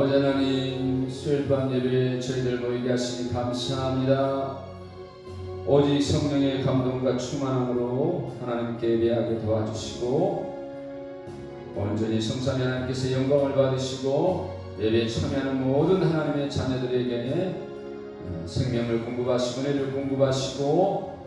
아버지 하나님, 수요일 밤 예배에 저희들 모이게 하시니 감사합니다. 오직 성령의 감동과 충만함으로 하나님께 예배하게 도와주시고 온전히 성삼위 하나님께서 영광을 받으시고 예배에 참여하는 모든 하나님의 자녀들에게 생명을 공급하시고 은혜를 공급하시고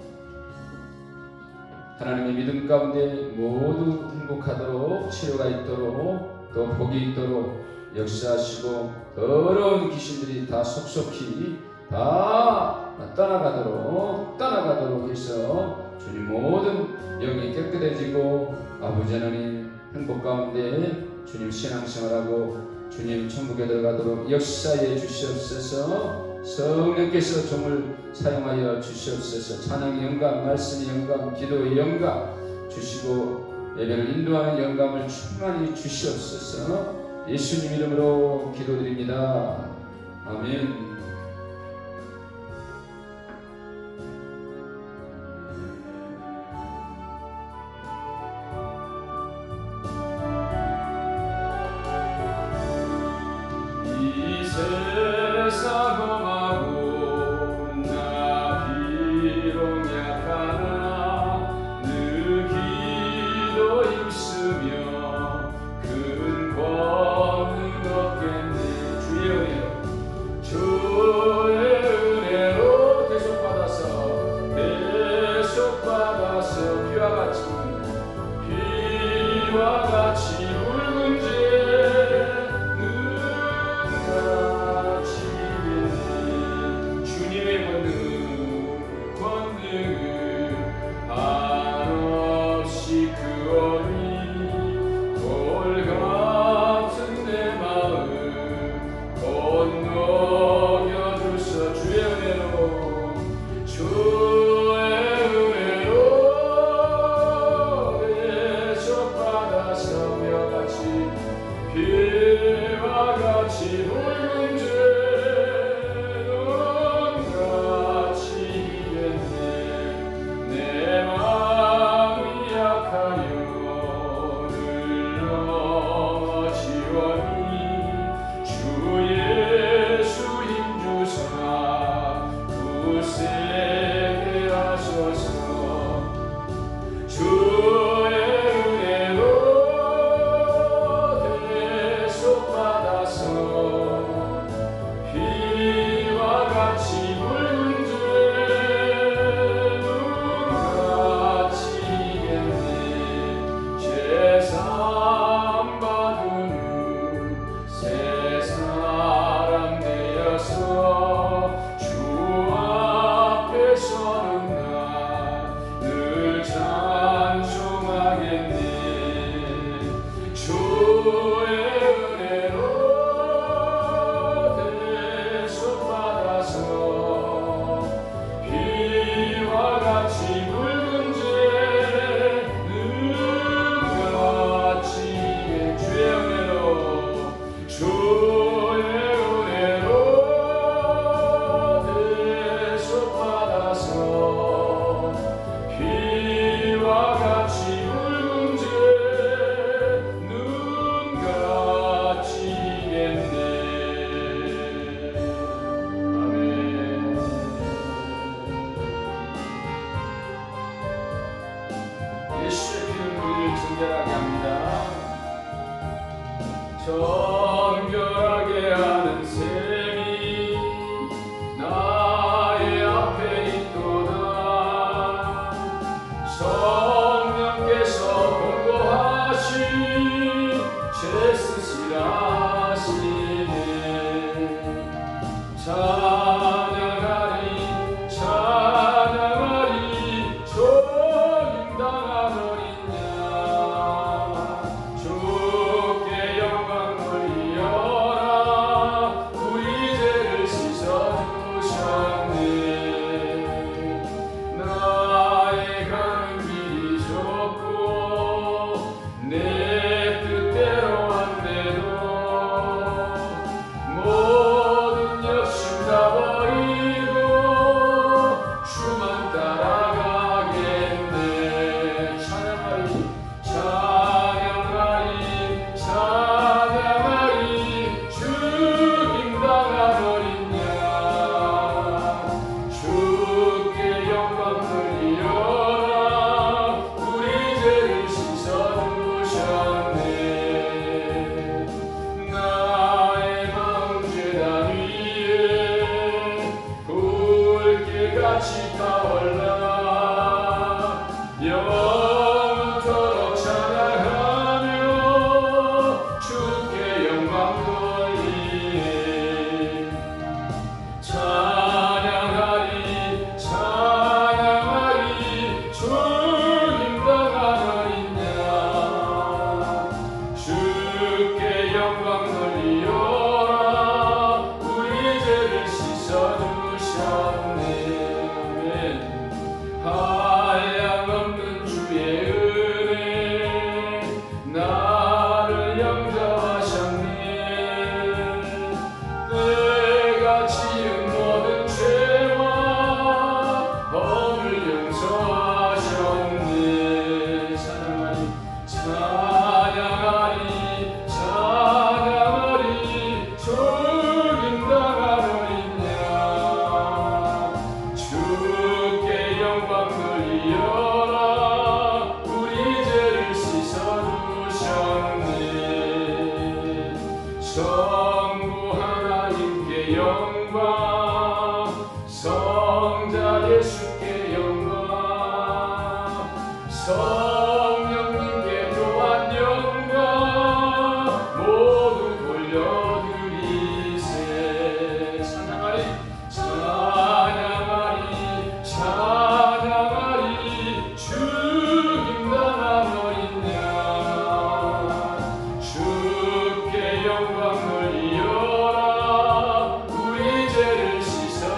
하나님의 믿음 가운데 모두 행복하도록 치료가 있도록 또 복이 있도록 역사하시고 더러운 귀신들이 다 속속히 다 떠나가도록 해서 주님 모든 영이 깨끗해지고 아버지 하나님 행복 가운데 주님 신앙생활하고 주님 천국에 들어가도록 역사해 주시옵소서. 성령께서 종을 사용하여 주시옵소서. 찬양의 영감, 말씀의 영감, 기도의 영감 주시고 예배를 인도하는 영감을 충만히 주시옵소서. 예수님 이름으로 기도드립니다. 아멘. 이 세상 험하고 나 비록 약하나 늘 기도 힘쓰며 큰 권능 얻겠네. 주의 은혜로 대속받아서 피와 같이 붉은 죄 주님의 권능을 한없이 크오니 돌 같은 내 마음 건너겨주소. 주의 은혜로 대속받아서 피와 같이 붉은 죄 정결하게 하는 셈이 나의 앞에 있도다. 성령께서 공고하신 죄 쓰시라시네. 찬양하리 저임당하더니냐. 주께 영광 돌리어라. 우리 죄를 씻어주셨네. 나의 가는 길이 좁고 내 뜻대로 안 돼도 모든 욕심 다 내가 지은 모든 죄와 범을 용서하셨네. 찬양하리 찬양하리 찬양하리 죽임당한 어린 양 주께 영광 돌리어라. 우리 죄를 씻어주셨네. 성부 하나님께 영광 성자 예수께 영광 성령님께 또한 영광 모두 돌려드리세. 찬양하리 찬양하리 찬양하리 죽임당한 어린 양 주께 영광 돌리어라. 우리 죄를 씻어주셨네.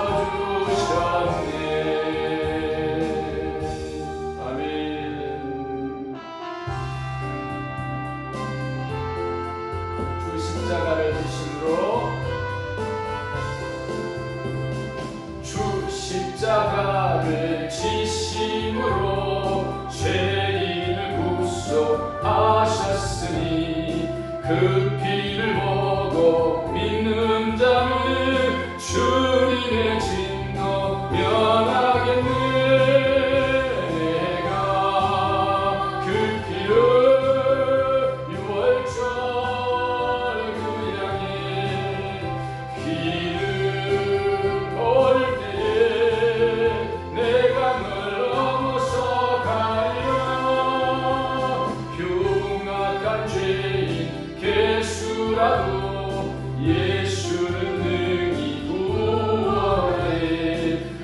아멘. 주 십자가를 지심으로 주 십자가를 지심으로 죄인을 구속하셨으니 그 피를 보고 믿는 자는 주님의 진노 면하겠네. 내가 그 피를 유월절 그 양에 피를 볼 때에 내가 널 넘어서 가리라. 흉악한 죄인 개수라도 예수는 능히 구원해.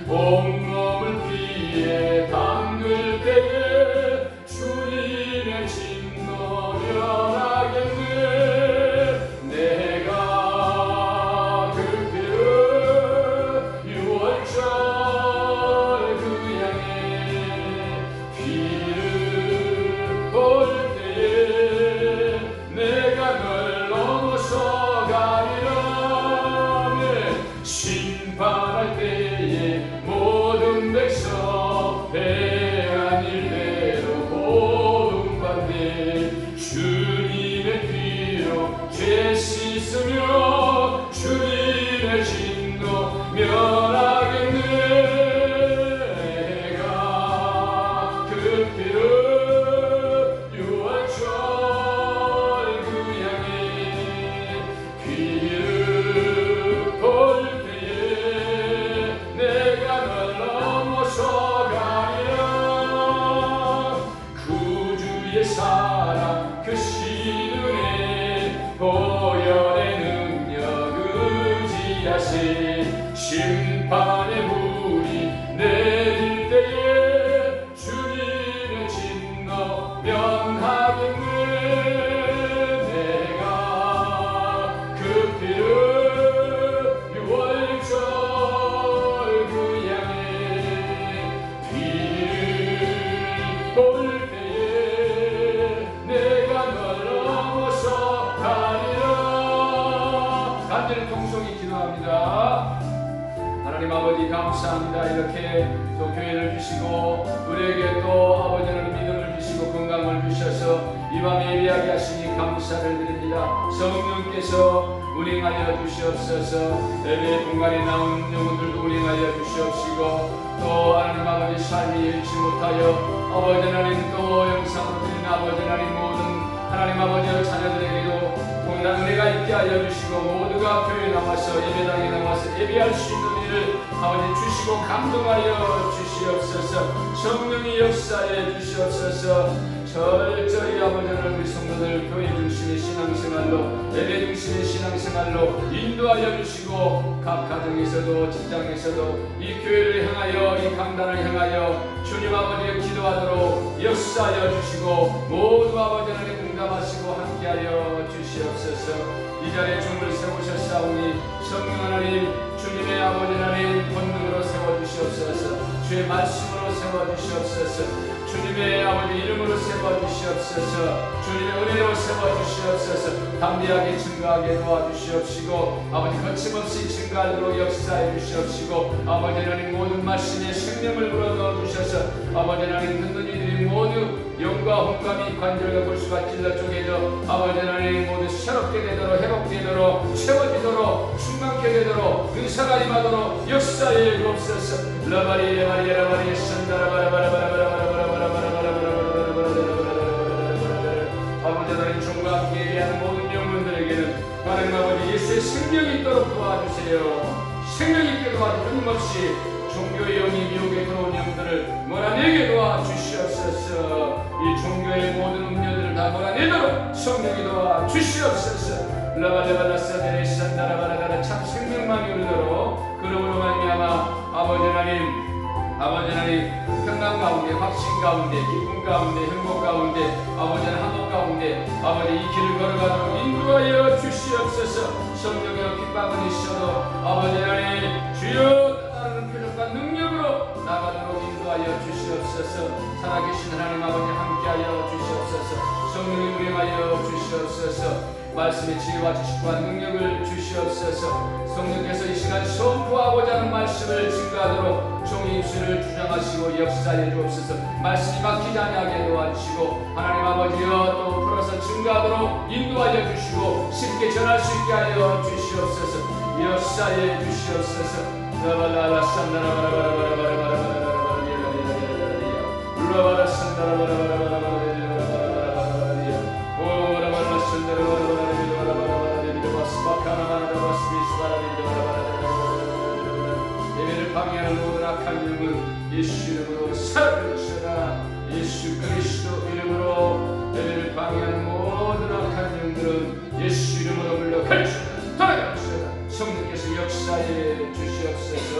온몸을 피에 담글 때에 주님의 진노 면하겠네. 내가 그 피를 유월절 그 양에 피를 볼 때에 내가 널 넘어서 가리라. 심판할 때에 모든 백성 해안 일대로 보응받네. 주님의 피로 죄 씻으며 주님의 진노 면하겠네. 내가 그 피를 유월절 그 양에 피를 볼 때에 내가 널 넘어서 가리라. 구주의 사랑 그 신은혜 보혈의 능력 의지하세. 심판의 불이 내릴 때에 주님의 진노 면하겠네. 내가 그 피를 유월절 그 양에 피를 볼 때에 내가 널 넘어서 가리라. 간절히 통성히 기도합니다. 하나님 아버지 감사합니다. 이렇게 또 교회를 주시고 우리에게 또 아버지 하나님 믿음을 주시고 건강을 주셔서 이 밤에 예배하게 하시니 감사를 드립니다. 성령께서 운행하여 주시옵소서. 예배 공간에 나온 영혼들도 운행하여 주시옵시고 또 하나님 아버지 삶이 잃지 못하여 아버지 하나님 또 영상으로 드리는 아버지 하나님 모든 하나님 아버지의 자녀들에게도 동일한 은혜가 있게 하여 주시고 모두가 교회에 나와서 예배당에 나와서 예배할 수 있는 일을 아버지 주시고 감동하여 주시옵소서. 성령의 역사에 주시옵소서. 철저히 아버지 하나님 우리 성도들 교회 중심의 신앙생활로 예배 중심의 신앙생활로 인도하여 주시고 각 가정에서도 직장에서도 이 교회를 향하여 이 강단을 향하여 주님 아버지의 기도하도록 역사하여 주시고 모두 아버지 하나님 응답하시고 함께하여 주시옵소서. 이 자리에 종을 세우셨사오니 성령 하나님 주님의 아버지 하나님 권능으로 세워주시옵소서. 주의 말씀으로 세워주시옵소서. 주 주님의 아버지 이름으로 세워주시옵소서. 주님의 은혜로 세워주시옵소서. 담대하게 증거하게 도와주시옵시고 아버지 거침없이 증거하도록 역사해 주시옵시고 아버지 하나님 모든 말씀에 생명을 불어넣어 주셔서 아버지 하나님 듣는 이들이 모두 영과 혼감이 관절과 골수가 찔러 쪼개져 아버지 하나님 모두 새롭게 되도록 회복되도록 채워지도록 충만케 되도록 은사가 임하도록 역사해 주옵소서. 라바리 라바리 라바리 아버지 하나님 종과 함께 예배하는 모든 영혼들에게는 하나님 아버지 예수의 생명이 있도록 도와주세요. 생명 있게 도와주시고 끊임없이 종교의 영이 미혹에 들어온 영들을 몰아내게 도와주시옵소서. 이 종교의 모든 음료들을 다 몰아내도록 성령이 도와주시옵소서. 라발레발라사데레 산다라바라다라 참 생명만이 흐르도록 그러므로 말미암아 아버지 하나님 평강 가운데 확신 가운데 기쁨 가운데 행복 가운데 아버지 하나님 한복 가운데 아버지 이 길을 걸어가도록 인도하여 주시옵소서. 성령의 핍박은 있어도 아버지 하나님 주여 따르는 표적과 능력으로 나가도록 인도하여 주시옵소서. 살아계신 하나님 아버지 함께하여 주시옵소서. 성령의 운행하여 주시옵소서. 말씀의 지혜와 지식과 능력을 주시옵소서. 성령께서 이 시간 선포하고자 하는 말씀을 증거하도록 종의 입술을 주장하시고 역사해 주옵소서. 말씀이 막히지 아니하게 도와주시고 하나님 아버지여 또 풀어서 증거하도록 인도하여 주시고 쉽게 전할 수 있게 하여 주시옵소서. 역사해 주시옵소서. 예배를 방해하는 모든 악한 영은 예수 이름으로 사라져라. 예수 그리스도 이름으로 예배를 방해하는 모든 악한 영들은 예수 이름으로 물러갈지어다. 돌아갈지어다. 성령께서 역사해 주시옵소서.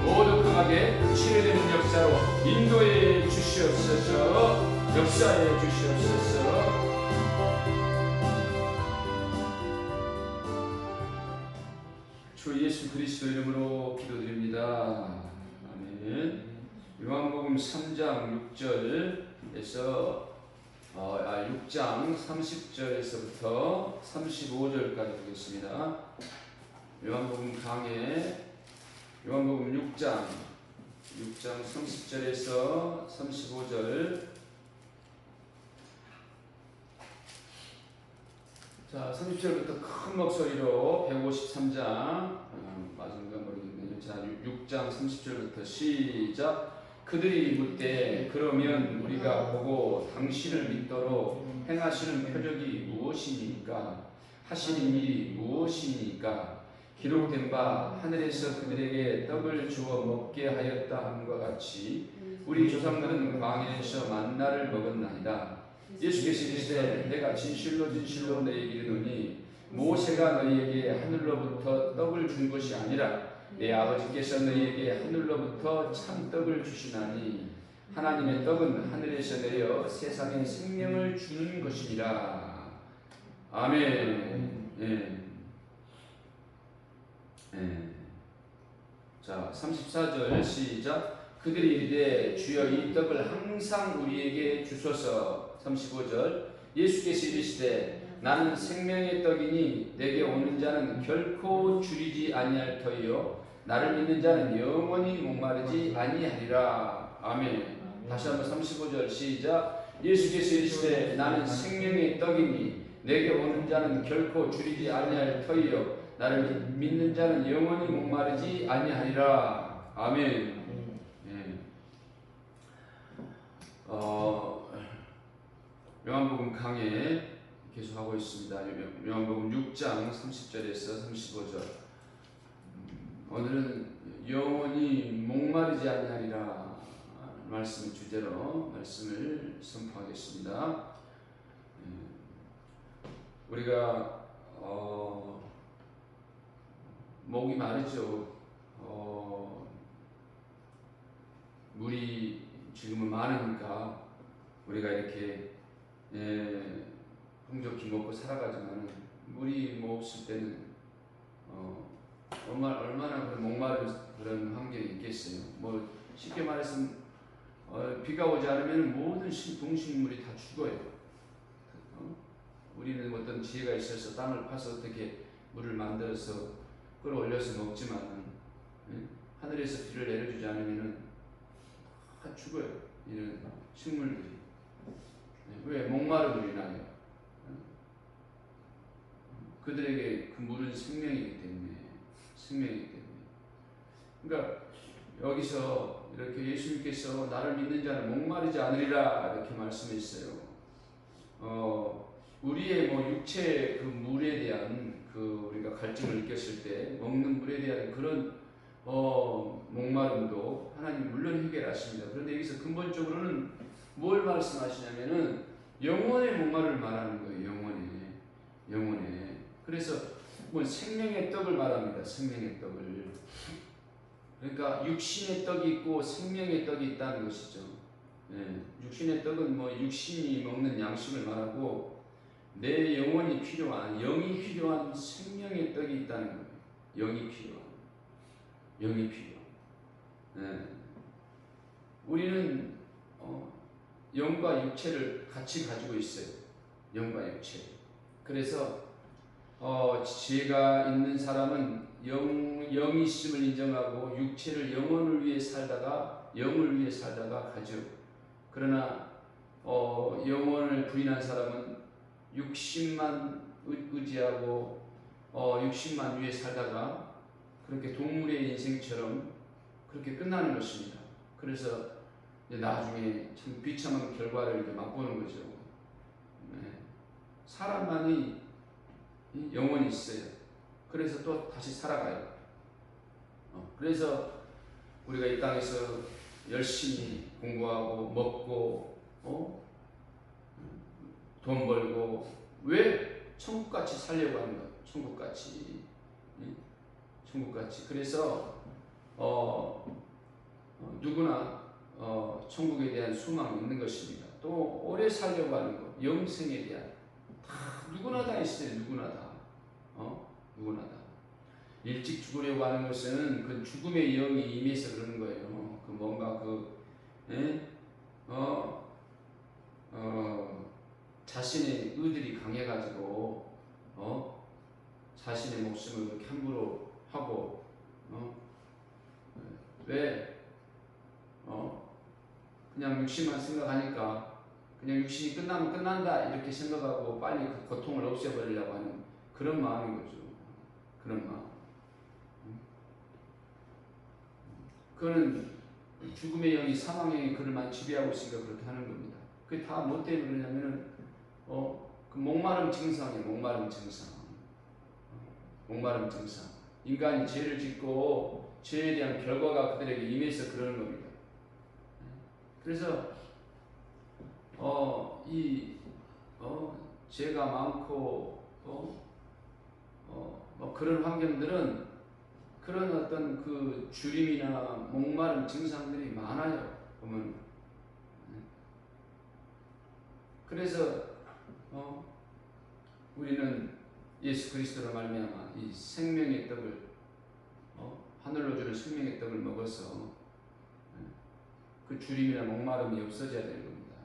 모두 강하게 치료되는 역사로 인도해 주시옵소서. 역사해 주시옵소서. 주 예수 그리스도 이름으로 기도드립니다. 아멘. 요한복음 3장 6절에서 6장 30절에서부터 35절까지 보겠습니다. 요한복음 강해 요한복음 6장 30절에서 35절. 자, 30절부터 큰 목소리로 153장 맞은가 모르겠네요. 자, 6장 30절부터 시작. 그들이 묻되 그러면 우리가 보고 당신을 믿도록 행하시는 표적이 무엇이니까 하시는 일이 무엇이니까 기록된 바 하늘에서 그들에게 떡을 주어 먹게 하였다 함과 같이 우리 조상들은 광야에서 만나를 먹었나이다. 예수께서 이르시되 내가 진실로 진실로 너희에게 이르노니 모세가 너희에게 하늘로부터 떡을 준 것이 아니라 내 아버지께서 너희에게 하늘로부터 참떡을 주시나니 하나님의 떡은 하늘에서 내려 세상에 생명을 주는 것이니라. 아멘. 예. 자, 34절 시작. 그들이 이르되 주여 이 떡을 항상 우리에게 주소서. 35절 예수께서 이르시되 나는 생명의 떡이니 내게 오는 자는 결코 줄이지 아니할 터이요 나를 믿는 자는 영원히 목마르지 아니하리라. 아멘. 다시 한번 35절 시작. 예수께서 이르시되 나는 생명의 떡이니 내게 오는 자는 결코 줄이지 아니할 터이요 나를 믿는 자는 영원히 목마르지 아니하리라. 아멘. 요한복음 강해 계속하고 있습니다. 요한복음 6장 30절에서 35절. 오늘은 영원히 목마르지 아니하리라 말씀을 주제로 말씀을 선포하겠습니다. 우리가 목이 마르죠. 물이 지금은 많으니까 우리가 이렇게 풍족히 먹고 살아가지만 물이 뭐 없을 때는 얼마나 그런 목마른 그런 환경이 있겠어요. 뭐 쉽게 말해서 비가 오지 않으면 모든 동식물이 다 죽어요. 우리는 어떤 지혜가 있어서 땅을 파서 어떻게 물을 만들어서 끌어올려서 먹지만 하늘에서 비를 내려주지 않으면 다 죽어요. 이런 식물들이. 왜? 목마름으로 인하여. 그들에게 그 물은 생명이기 때문에. 그러니까 여기서 이렇게 예수님께서 나를 믿는 자는 목마르지 않으리라 이렇게 말씀했어요. 우리의 육체 그 물에 대한 그 우리가 갈증을 느꼈을 때 먹는 물에 대한 그런 목마름도 하나님 물론 해결하십니다. 그런데 여기서 근본적으로는 뭘 말씀하시냐면은 영혼의 목마름을 말하는 거예요. 영혼의. 그래서 생명의 떡을 말합니다. 생명의 떡을. 그러니까 육신의 떡이 있고 생명의 떡이 있다는 것이죠. 육신의 떡은 육신이 먹는 양식을 말하고 내 영혼이 필요한, 영이 필요한 생명의 떡이 있다는 거예요. 영이 필요. 우리는 영과 육체를 같이 가지고 있어요. 영과 육체. 그래서 지혜가 있는 사람은 영이 있음을 인정하고 육체를 영을 위해 살다가 가죠. 그러나 영혼을 부인한 사람은 육신만 의지하고 육신만 위해 살다가 그렇게 동물의 인생처럼 그렇게 끝나는 것입니다. 그래서 나중에 참 비참한 결과를 이제 맛보는 거죠. 사람만이 영혼이 있어요. 그래서 또 다시 살아가요. 그래서 우리가 이 땅에서 열심히 공부하고 먹고 돈 벌고 왜 천국같이 살려고 하는 거예요. 천국같이. 그래서 누구나 천국에 대한 소망이 있는 것입니다. 또 오래 살려고 하는 것, 영생에 대한 누구나 다 있어요. 누구나 다. 일찍 죽으려고 하는 것은 그 죽음의 영이 임해서 그러는 거예요. 그 뭔가 자신의 의들이 강해가지고 자신의 목숨을 그렇게 함부로 하고 왜 그냥 육신만 생각하니까 그냥 육신이 끝나면 끝난다 이렇게 생각하고 빨리 그 고통을 없애버리려고 하는 그런 마음인 거죠. 그런 마음. 그거는 죽음의 영이, 사망의 영이 그를 많이 지배하고 있으니까 그렇게 하는 겁니다. 그게 다 뭐 때문에 그러냐면은 그 목마름 증상이에요. 목마름 증상. 인간이 죄를 짓고 죄에 대한 결과가 그들에게 임해서 그러는 겁니다. 그래서 죄가 많고 그런 환경들은 그런 어떤 그 주림이나 목마름 증상들이 많아요. 보면 그래서 우리는 예수 그리스도로 말미암아 이 생명의 떡을 하늘로 주는 생명의 떡을 먹어서 그 주림이나 목마름이 없어져야 되는 겁니다.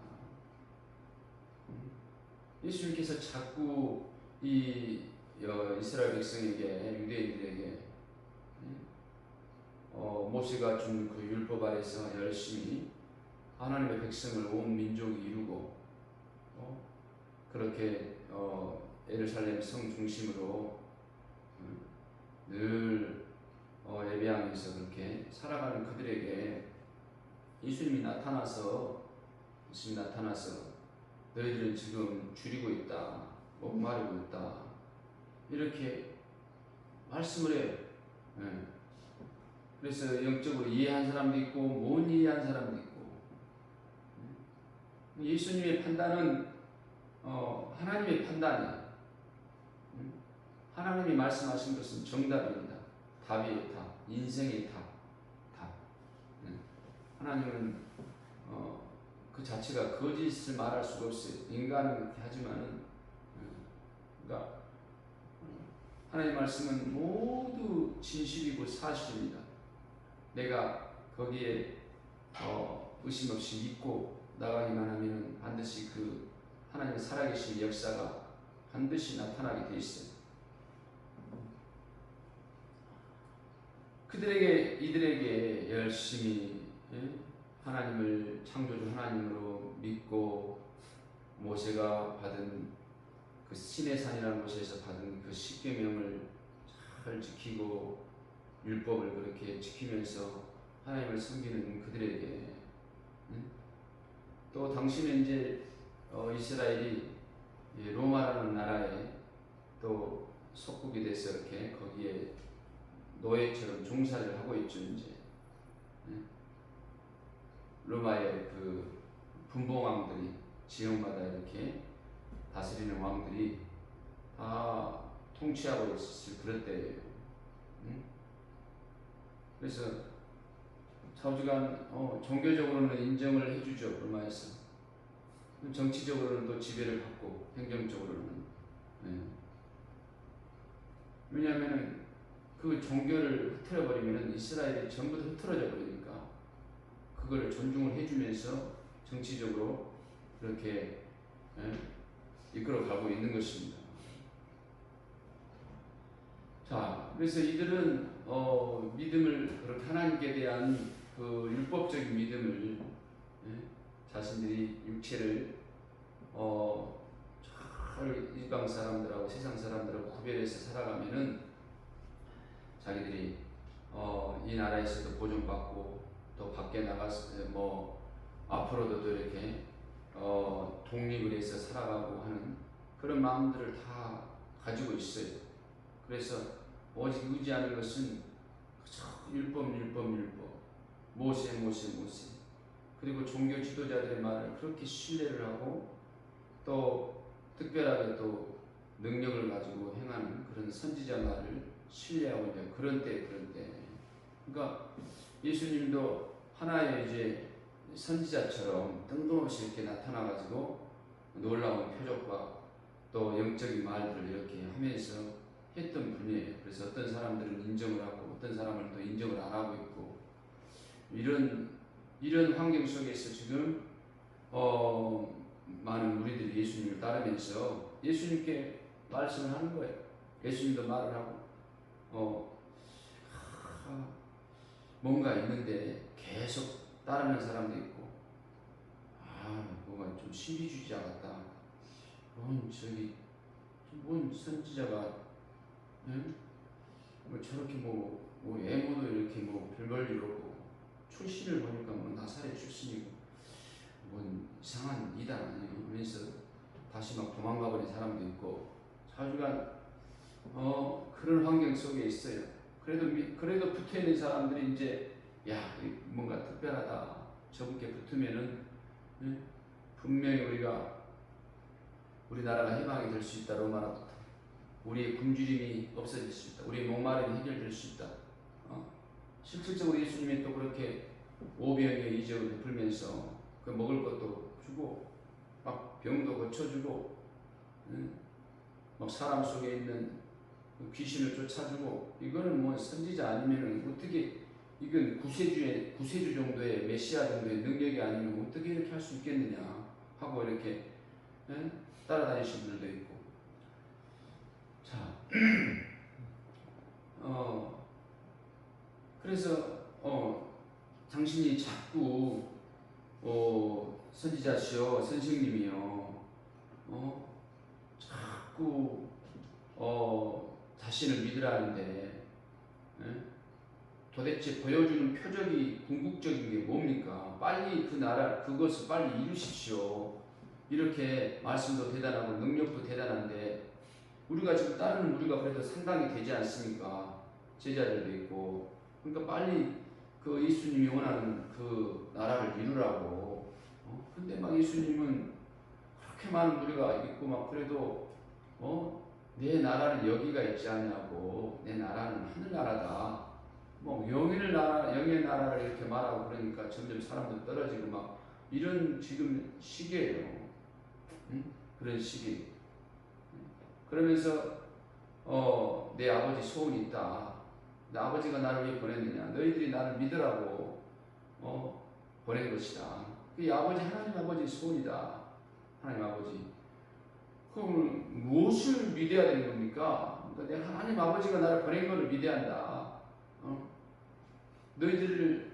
예수님께서 자꾸 이 이스라엘 백성에게, 유대인들에게 모세가 준 그 율법 아래서 열심히 하나님의 백성을 온 민족이 이루고 그렇게 예루살렘 성 중심으로 늘 예배하면서 그렇게 살아가는 그들에게 예수님이 나타나서 너희들은 지금 줄이고 있다, 목마르고 있다 이렇게 말씀을 해요. 그래서 영적으로 이해한 사람도 있고 못 이해한 사람도 있고 예수님의 판단은 하나님의 판단이에요. 하나님이 말씀하신 것은 정답입니다. 답이에요. 답. 인생의 답. 하나님은 그 자체가 거짓을 말할 수가 없어요. 인간은 그렇게 하지만은 그러니까 하나님의 말씀은 모두 진실이고 사실입니다. 내가 거기에 의심 없이 믿고 나가기만 하면 반드시 그 하나님의 살아계신 역사가 반드시 나타나게 돼 있어요. 이들에게 열심히 하나님을 창조주 하나님으로 믿고 모세가 받은 그 시내산이라는 곳에서 받은 그 십계명을 잘 지키고 율법을 그렇게 지키면서 하나님을 섬기는 그들에게 또 당시는 이제 이스라엘이 로마라는 나라에 또 속국이 돼서 이렇게 거기에 노예처럼 종사를 하고 있죠. 이제 로마의 그 분봉왕들이 지역마다 이렇게 다스리는 왕들이 다 통치하고 있을 그럴 때예요. 그래서 사우지간 종교적으로는 인정을 해주죠. 로마에서. 정치적으로는 또 지배를 받고 행정적으로는. 왜냐하면 그 종교를 흐트러버리면 이스라엘이 전부 다 흐트러져 버리니까 그걸 존중을 해주면서 정치적으로 그렇게 이끌어가고 있는 것입니다. 자, 그래서 이들은 믿음을 그렇게 하나님께 대한 그 율법적인 믿음을 자신들이 육체를 잘 이방 사람들하고 세상 사람들하고 구별해서 살아가면은 자기들이 이 나라에서도 보존받고 또 밖에 나가서 앞으로도 또 이렇게 독립을 해서 살아가고 하는 그런 마음들을 다 가지고 있어요. 그래서 오직 의지하는 것은 율법 모세 그리고 종교 지도자들의 말을 그렇게 신뢰를 하고 또 특별하게 또 능력을 가지고 행하는 그런 선지자 말을 신뢰하고 있는 그런 때 그러니까 예수님도 하나의 이제 선지자처럼 뜬금없이 이렇게 나타나가지고 놀라운 표적과 또 영적인 말들을 이렇게 하면서 했던 분이에요. 그래서 어떤 사람들은 인정을 하고 어떤 사람은 또 인정을 안 하고 있고 이런 환경 속에서 지금 많은 우리들이 예수님을 따르면서 예수님께 말씀을 하는 거예요. 예수님도 말을 하고 뭔가 있는데 계속 따르는 사람도 있고 뭔가 좀 신비주의자 같다. 뭔 선지자가 저렇게 외모도 이렇게 별볼일 없고 출신을 보니까 나사렛 출신이고 뭔 이상한 이단 아니에요. 그래서 다시 도망가 버린 사람도 있고 자주간 그런 환경 속에 있어요. 그래도 붙어 있는 사람들이 이제 뭔가 특별하다. 저분께 붙으면은 분명히 우리나라가 희망이 될 수 있다. 로마로부터 우리의 굶주림이 없어질 수 있다. 우리의 목마름이 해결될 수 있다. 실질적으로 예수님이 또 그렇게 오병이어 이적을 베풀면서 그 먹을 것도 주고 막 병도 고쳐주고 막 사람 속에 있는 귀신을 쫓아주고 이거는 선지자 아니면은 어떻게 이건 구세주 정도의 메시아 정도의 능력이 아니면 어떻게 이렇게 할 수 있겠느냐 하고 이렇게 따라다니시는 분들도 있고 자 그래서 당신이 자꾸 선지자시여 선생님이요 자꾸 자신을 믿으라는데 도대체 보여주는 표적이 궁극적인 게 뭡니까? 빨리 그것을 빨리 이루십시오. 이렇게 말씀도 대단하고 능력도 대단한데 우리가 지금 따르는 우리가 그래도 상당히 되지 않습니까? 제자들도 있고 그러니까 빨리 그 예수님이 원하는 그 나라를 이루라고 근데 막 예수님은 그렇게 많은 무리가 있고 막 그래도 내 나라는 여기가 있지 않냐고 내 나라는 하늘나라다 영의 나라를 이렇게 말하고 그러니까 점점 사람들 떨어지고 막 이런 지금 시기예요. 그런 시기. 그러면서 내 아버지 소원이 있다. 내 아버지가 나를 왜 보냈느냐? 너희들이 나를 믿으라고 보낸 것이다. 이 아버지 하나님 아버지의 소원이다. 하나님 아버지. 그럼 무엇을 믿어야 되는 겁니까? 그러니까 내가 하나님 아버지가 나를 보낸 것을 믿어야 한다. 너희들을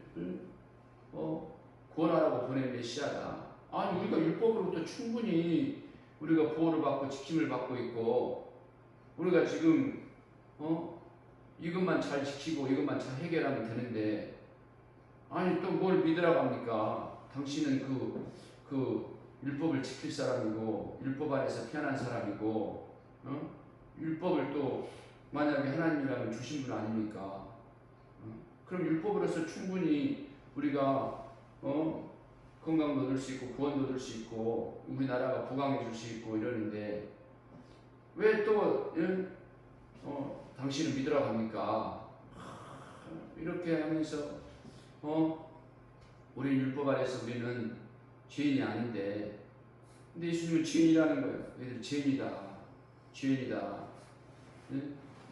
구원하라고 보낸 메시아다. 아니 우리가 율법으로부터 충분히 우리가 보호를 받고 지킴을 받고 있고 우리가 지금 이것만 잘 지키고 이것만 잘 해결하면 되는데 아니 또 뭘 믿으라고 합니까? 당신은 그 율법을 지킬 사람이고 율법 안에서 태어난 사람이고 율법을 또 만약에 하나님이라면 주신 분 아닙니까? 그럼 율법으로서 충분히 우리가 건강도 얻을 수 있고 구원도 얻을 수 있고 우리나라가 부강해질 수 있고 이러는데 왜 또 당신을 믿으라고 합니까? 이렇게 하면서 우리 율법 아래서 우리는 죄인이 아닌데 근데 예수님은 죄인이라는 거예요. 얘들 죄인이다. 죄인이다. 네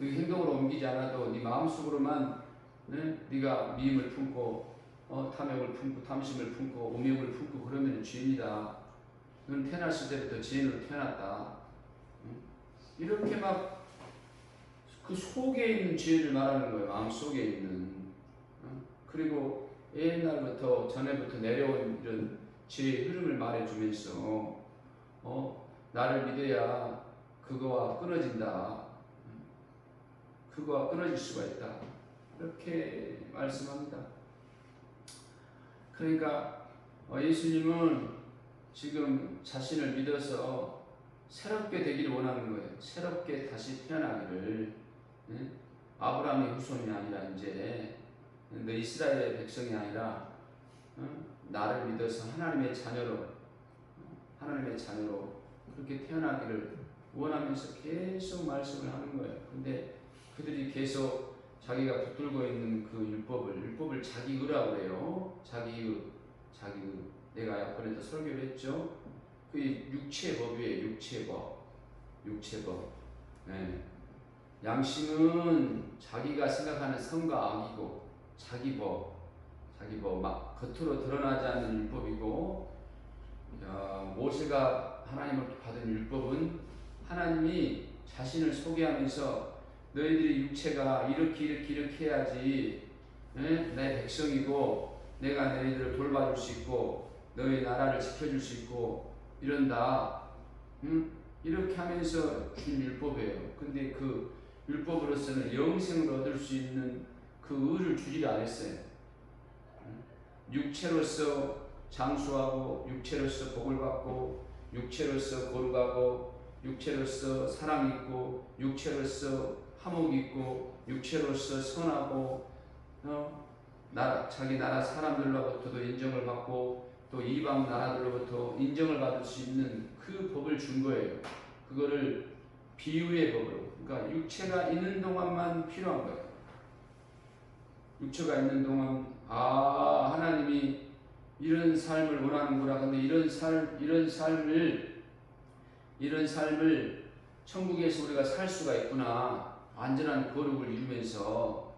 행동으로 옮기지 않아도 네 마음속으로만 네가 미움을 품고 탐욕을 품고 탐심을 품고 오명을 품고 그러면 죄인이다. 넌 태어났을 때부터 죄인으로 태어났다. 이렇게 막 그 속에 있는 죄를 말하는 거예요. 마음 속에 있는. 그리고 옛날부터 전에부터 내려온 이런 죄의 흐름을 말해주면서 나를 믿어야 그거와 끊어진다. 그거와 끊어질 수가 있다. 이렇게 말씀합니다. 그러니까 예수님은 지금 자신을 믿어서 새롭게 되기를 원하는 거예요. 새롭게 다시 태어나기를. 아브라함의 후손이 아니라 이제 너 이스라엘의 백성이 아니라 나를 믿어서 하나님의 자녀로 그렇게 태어나기를 원하면서 계속 말씀을 하는 거예요. 근데 그들이 계속 자기가 붙들고 있는 그 율법을 자기 의라고 그래요. 자기 의. 내가 약번에도 설교를 했죠. 그 육체법이에요. 육체법. 네. 양심은 자기가 생각하는 선과 악이고 자기 법 막 겉으로 드러나지 않는 율법이고 모세가 하나님을 받은 율법은 하나님이 자신을 소개하면서 너희들이 육체가 이렇게 해야지 내 백성이고 내가 너희들을 돌봐줄 수 있고 너희 나라를 지켜줄 수 있고 이런다. 이렇게 하면서 준 율법이에요. 근데 그 율법으로서는 영생을 얻을 수 있는 그 의를 주지를 않았어요. 육체로서 장수하고 육체로서 복을 받고 육체로서 거룩하고 육체로서 사랑 있고 육체로서 화목 있고 육체로서 선하고 자기 나라 사람들로부터도 인정을 받고 또 이방 나라들로부터 인정을 받을 수 있는 그 법을 준 거예요. 그거를 비유의 법으로. 그러니까 육체가 있는 동안만 필요한 거예요. 육체가 있는 동안 하나님이 이런 삶을 원하는구나. 근데 이런 삶을 천국에서 우리가 살 수가 있구나. 완전한 거룩을 이루면서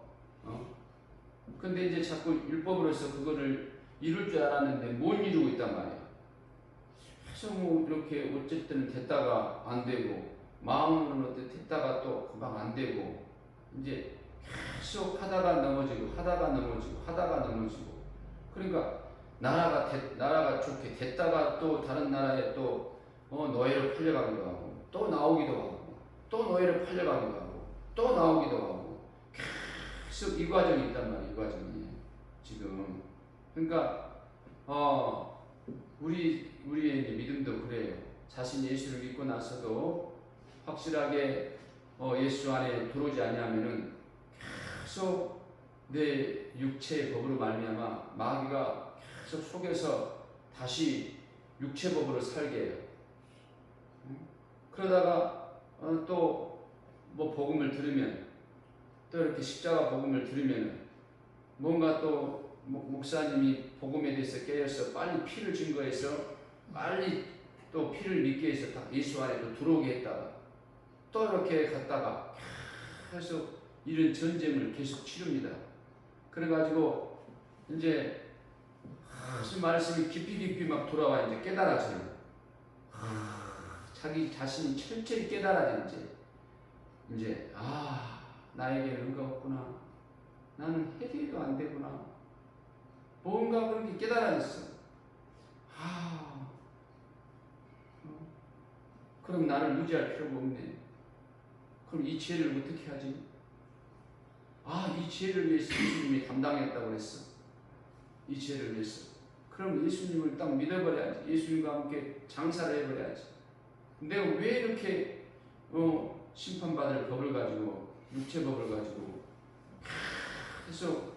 근데 이제 자꾸 율법으로서 그거를 이룰 줄 알았는데 못 이루고 있단 말이에요. 그래서 뭐 이렇게 어쨌든 됐다가 안 되고 마음으로는 됐다가 또 금방 안 되고 이제 계속 하다가 넘어지고 그러니까 나라가 좋게 됐다가 또 다른 나라에 또 노예로 팔려가기도 하고 또 나오기도 하고 또 노예로 팔려가기도 하고 또 나오기도 하고 계속 이 과정이 있단 말이에요. 이 과정이 지금 그러니까 우리의 믿음도 그래요. 자신이 예수를 믿고 나서도 확실하게 예수 안에 들어오지 아니하면은 계속 내 육체의 법으로 말미암아 마귀가 계속 속에서 다시 육체법으로 살게 해요. 그러다가 또 뭐 복음을 들으면 또 이렇게 십자가 복음을 들으면 뭔가 또 목사님이 복음에 대해서 깨어서 빨리 피를 증거해서 빨리 또 피를 믿게 해서 예수 안에 또 들어오게 했다가 또 이렇게 갔다가 계속 이런 전쟁을 계속 치릅니다. 그래가지고 이제 무슨 말씀이 깊이 막 돌아와 이제 깨달아져요. 자기 자신이 철저히 깨달아져 이제 나에게 의가 없구나. 나는 해결도 안 되구나. 뭔가 그렇게 깨달아졌어. 그럼 나를 유지할 필요가 없네. 그럼 이 죄를 어떻게 하지? 이 죄를 위해서 예수님이 담당했다고 그랬어. 이 죄를 위해서. 그럼 예수님을 딱 믿어버려야지. 예수님과 함께 장사를 해버려야지. 내가 왜 이렇게 심판받을 법을 가지고 육체법을 가지고 계속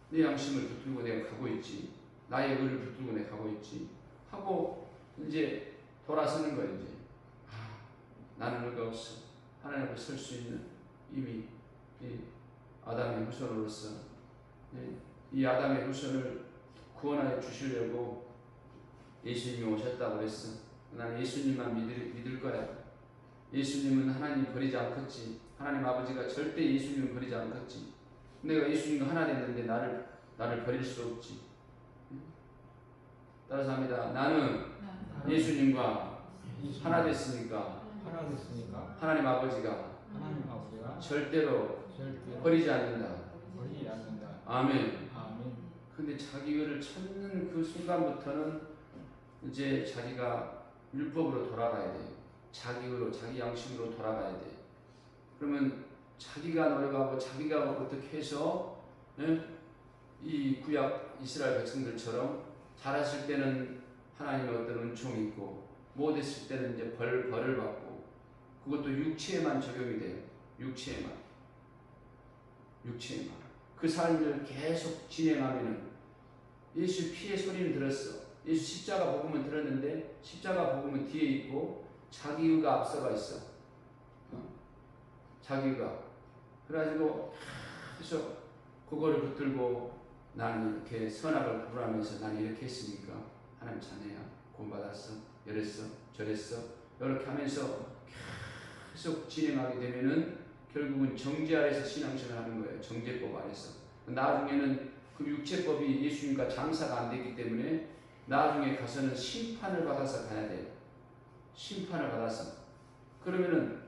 내 양심을 붙들고 내가 가고 있지. 나의 의를 붙들고 내가 가고 있지. 하고 이제 돌아서는 거야. 이제 나는 의가 없어. 하나님 앞에 설 수 있는 이미 이 아담의 후손으로서 이 아담의 후손을 구원하여 주시려고 예수님이 오셨다고 그랬어. 나는 예수님만 믿을 거야. 예수님은 하나님 버리지 않겠지. 하나님 아버지가 절대 예수님을 버리지 않겠지. 내가 예수님과 하나 됐는데 나를 버릴 수 없지. 따라서 합니다. 나는 예수님과 하나 됐으니까 하나님 아버지가 절대로 버리지 않는다. 아멘. 근데 자기 의를 찾는 그 순간부터는 이제 자기가 율법으로 돌아가야 돼요. 자기 의로, 자기 양심으로 돌아가야 돼. 그러면 자기가 노력하고 자기가 어떻게 해서 이 구약 이스라엘 백성들처럼 잘했을 때는 하나님의 어떤 은총이 있고 못했을 때는 이제 벌을 받고 그것도 육체에만 적용이 돼요. 육체에만. 그 삶을 계속 진행하면은 예수 피의 소리는 들었어. 예수 십자가 복음은 들었는데 십자가 복음은 뒤에 있고 자기 의가 앞서가 있어. 자기 의가. 그래가지고 계속 그거를 붙들고 나는 이렇게 선악을 구분하면서 나는 이렇게 했으니까 하나님 자네야. 구원받았어. 이랬어. 저랬어. 이렇게 하면서 계속 진행하게 되면은 결국은 정죄 아래서 신앙생활 하는 거예요. 정죄법 아래서. 나중에는 그 육체법이 예수님과 장사가 안 되기 때문에 나중에 가서는 심판을 받아서 가야 돼요. 심판을 받아서. 그러면은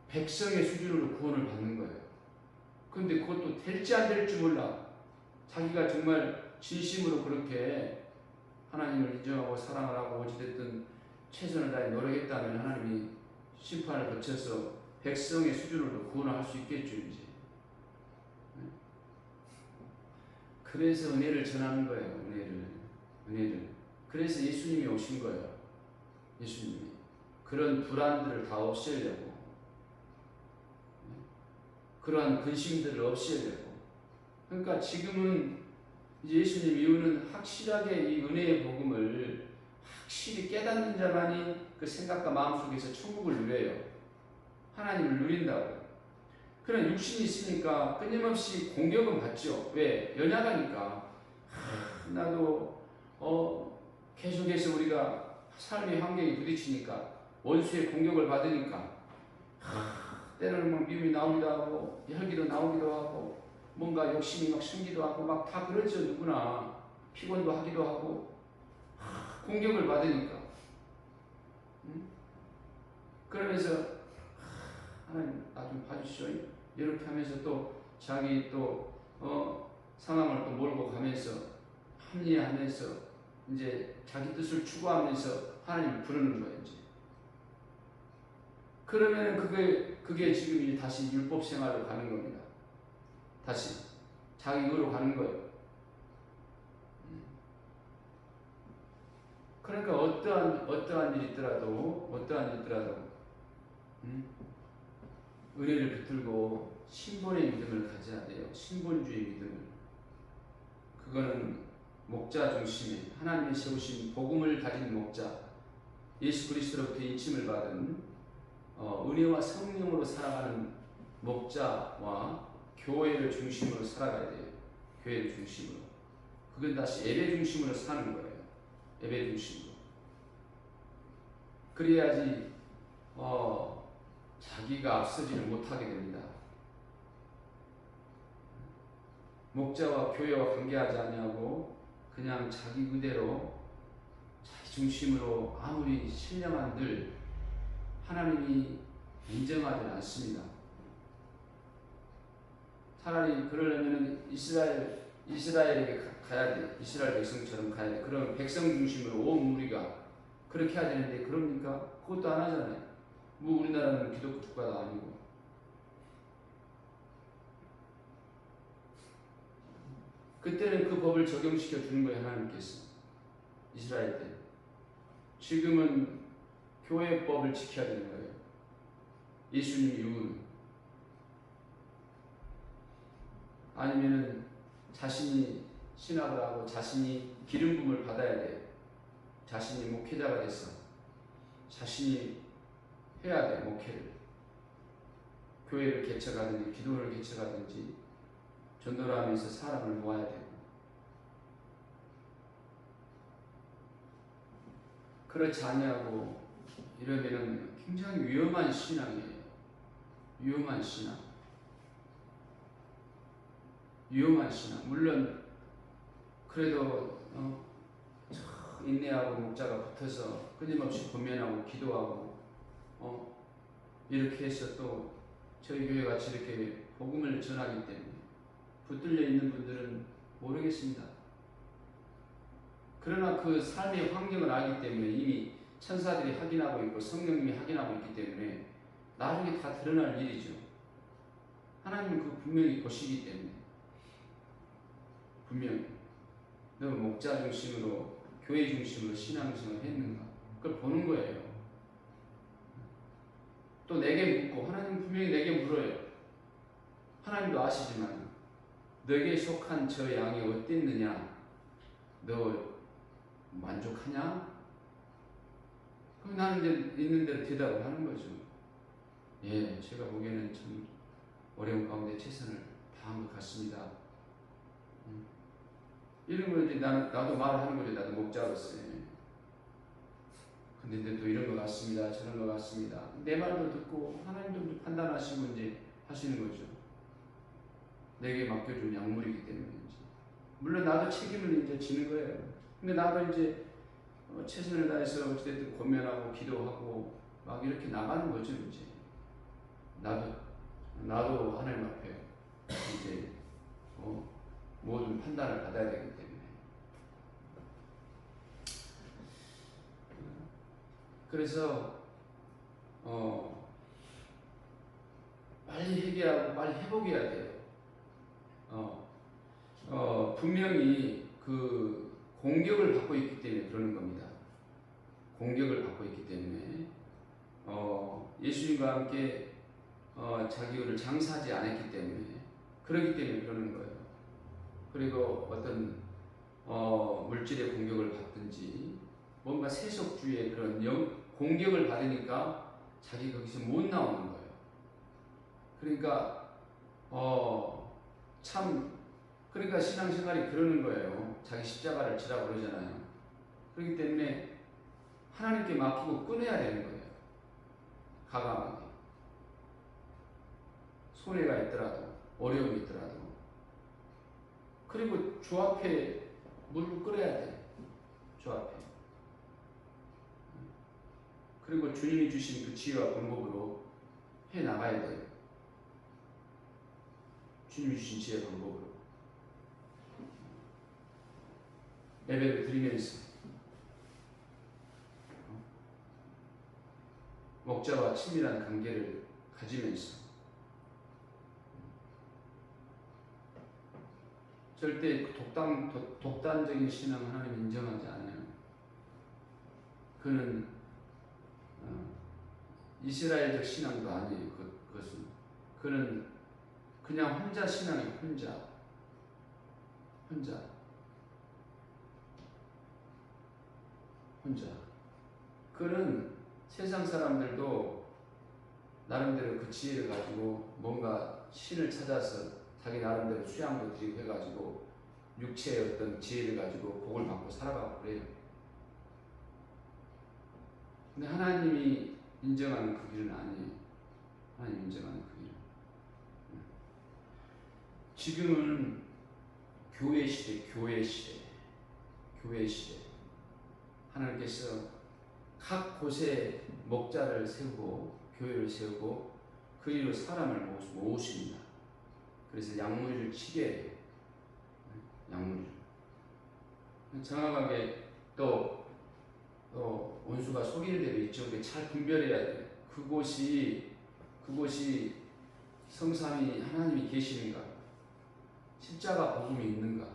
백성의 수준으로 구원을 받는 거예요. 근데 그것도 될지 안 될지 몰라. 자기가 정말 진심으로 그렇게 하나님을 인정하고 사랑을 하고 어찌됐든 최선을 다해 노력했다면 하나님이 심판을 거쳐서 백성의 수준으로 구원을 할 수 있겠죠, 이제. 그래서 은혜를 전하는 거예요, 은혜를. 그래서 예수님이 오신 거예요, 예수님이. 그런 불안들을 다 없애려고. 그러한 근심들을 없애려고. 그러니까 지금은 예수님 이후는 확실하게 이 은혜의 복음을 확실히 깨닫는 자만이 그 생각과 마음속에서 천국을 누려요. 하나님을 누린다고. 그런 육신이 있으니까 끊임없이 공격은 받죠. 왜? 연약하니까. 나도 계속해서 우리가 삶의 환경에 부딪히니까 원수의 공격을 받으니까 때로는 막 미움이 나오기도 하고 혈기도 나오기도 하고 뭔가 욕심이 막 생기도 하고 막 다 그러죠. 누구나 피곤도 하기도 하고 공격을 받으니까. 그러면서 하나님 나 좀 봐주시오. 이렇게 하면서 또 자기 또 상황을 또 몰고 가면서 합리화하면서 이제 자기 뜻을 추구하면서 하나님을 부르는 거예요. 이제. 그러면 그게 지금 이제 다시 율법 생활로 가는 겁니다. 다시 자기 의로 가는 거예요. 그러니까 어떠한 일이 있더라도 은혜를 붙들고 신본의 믿음을 가져야 돼요. 신본주의 믿음을. 그거는 목자 중심의 하나님이 세우신 복음을 가진 목자, 예수 그리스도로부터 인침을 받은 은혜와 성령으로 살아가는 목자와 교회를 중심으로 살아가야 돼요. 교회를 중심으로. 그건 다시 예배 중심으로 사는 거예요. 예배 중심으로. 그래야지 자기가 앞서지를 못하게 됩니다. 목자와 교회와 관계하지 아니하고 그냥 자기 그대로 자기 중심으로 아무리 신령한들 하나님이 인정하지 않습니다. 차라리 그러려면 이스라엘에게 가야 돼. 이스라엘 백성처럼 가야 돼. 그럼 백성 중심으로 온 무리가 그렇게 해야 되는데 그럽니까? 그것도 안 하잖아요. 뭐 우리나라는 기독교 국가도 아니고. 그때는 그 법을 적용시켜 주는 거예요, 하나님께서. 이스라엘 때. 지금은 교회법을 지켜야 되는 거예요. 예수님 이후는. 아니면은 자신이 신학을 하고 자신이 기름 부음을 받아야 돼. 자신이 목회자가 됐어. 자신이 해야 돼, 목회를. 교회를 개척하든지 기도를 개척하든지 전도를 하면서 사람을 모아야 되고. 그렇지 아니하고 이러면은 굉장히 위험한 신앙이에요. 위험한 신앙. 위험한 신앙. 물론 그래도 인내하고 목자가 붙어서 끊임없이 권면하고 기도하고 이렇게 해서 또 저희 교회 같이 이렇게 복음을 전하기 때문에 붙들려 있는 분들은 모르겠습니다. 그러나 그 삶의 환경을 알기 때문에 이미 천사들이 확인하고 있고 성령님이 확인하고 있기 때문에 나중에 다 드러날 일이죠. 하나님은 그 분명히 보시기 때문에 분명히 너 목자 중심으로 교회 중심으로 신앙생활을 했는가 그걸 보는 거예요. 또 내게 묻고 하나님 분명히 내게 물어요. 하나님도 아시지만 너에게 속한 저 양이 어땠느냐? 너 만족하냐? 그럼 나는 이제 있는 대로 대답을 하는 거죠. 예, 제가 보기에는 참 어려운 가운데 최선을 다한 것 같습니다. 이런 거 이제 나도 말하는 거죠. 나도 목자로서. 근데 또 이런 것 같습니다. 저런 것 같습니다. 내 말도 듣고 하나님도 판단하시고 이제 하시는 거죠. 내게 맡겨준 약물이기 때문에 이제. 물론 나도 책임을 이제 지는 거예요. 근데 나도 이제 최선을 다해서 어찌됐든 권면하고 기도하고 막 이렇게 나가는 거죠. 이제 나도 하나님 앞에 이제 모든 판단을 받아야 되기 때문에. 그래서 빨리 해결하고 빨리 회복해야 돼요. 분명히 그 공격을 받고 있기 때문에 그러는 겁니다. 공격을 받고 있기 때문에 예수님과 함께 자기를 장사하지 않았기 때문에 그렇기 때문에 그러는 거예요. 그리고 어떤 물질의 공격을 받든지 뭔가 세속주의의 그런 공격을 받으니까 자기 거기서 못 나오는 거예요. 그러니까 그러니까 신앙생활이 그러는 거예요. 자기 십자가를 지라고 그러잖아요. 그렇기 때문에 하나님께 맡기고 끊어야 되는 거예요. 과감하게. 손해가 있더라도 어려움이 있더라도. 그리고 주 앞에 물을 끓여야 돼. 주 앞에. 그리고 주님이 주신 그 지혜와 방법으로 해 나가야 돼요. 주님이 주신 지혜와 방법으로. 예배를 드리면서 목자와 친밀한 관계를 가지면서 절대 독단적인 신앙 하나님 인정하지 않아요. 그는 이스라엘적 신앙도 아니에요. 그것은 그는 그냥 혼자 신앙이에요. 혼자. 그는 세상 사람들도 나름대로 그 지혜를 가지고 뭔가 신을 찾아서 자기 나름대로 수양도 드리고 해가지고 육체의 어떤 지혜를 가지고 복을 받고 살아가고 그래요. 근데 하나님이 인정하는 그 길은 아니에요. 하나님 인정하는 그 길은. 지금은 교회 시대. 교회 시대 하나님께서 각 곳에 목자를 세우고 교회를 세우고 그 일로 사람을 모으십니다. 그래서 양무리를 치게 해요. 양무리를. 정확하게 또 원수가 속이는 데도 있죠. 잘 분별해야 돼요. 그곳이 성삼위 하나님이 계시는가, 십자가 복음이 있는가,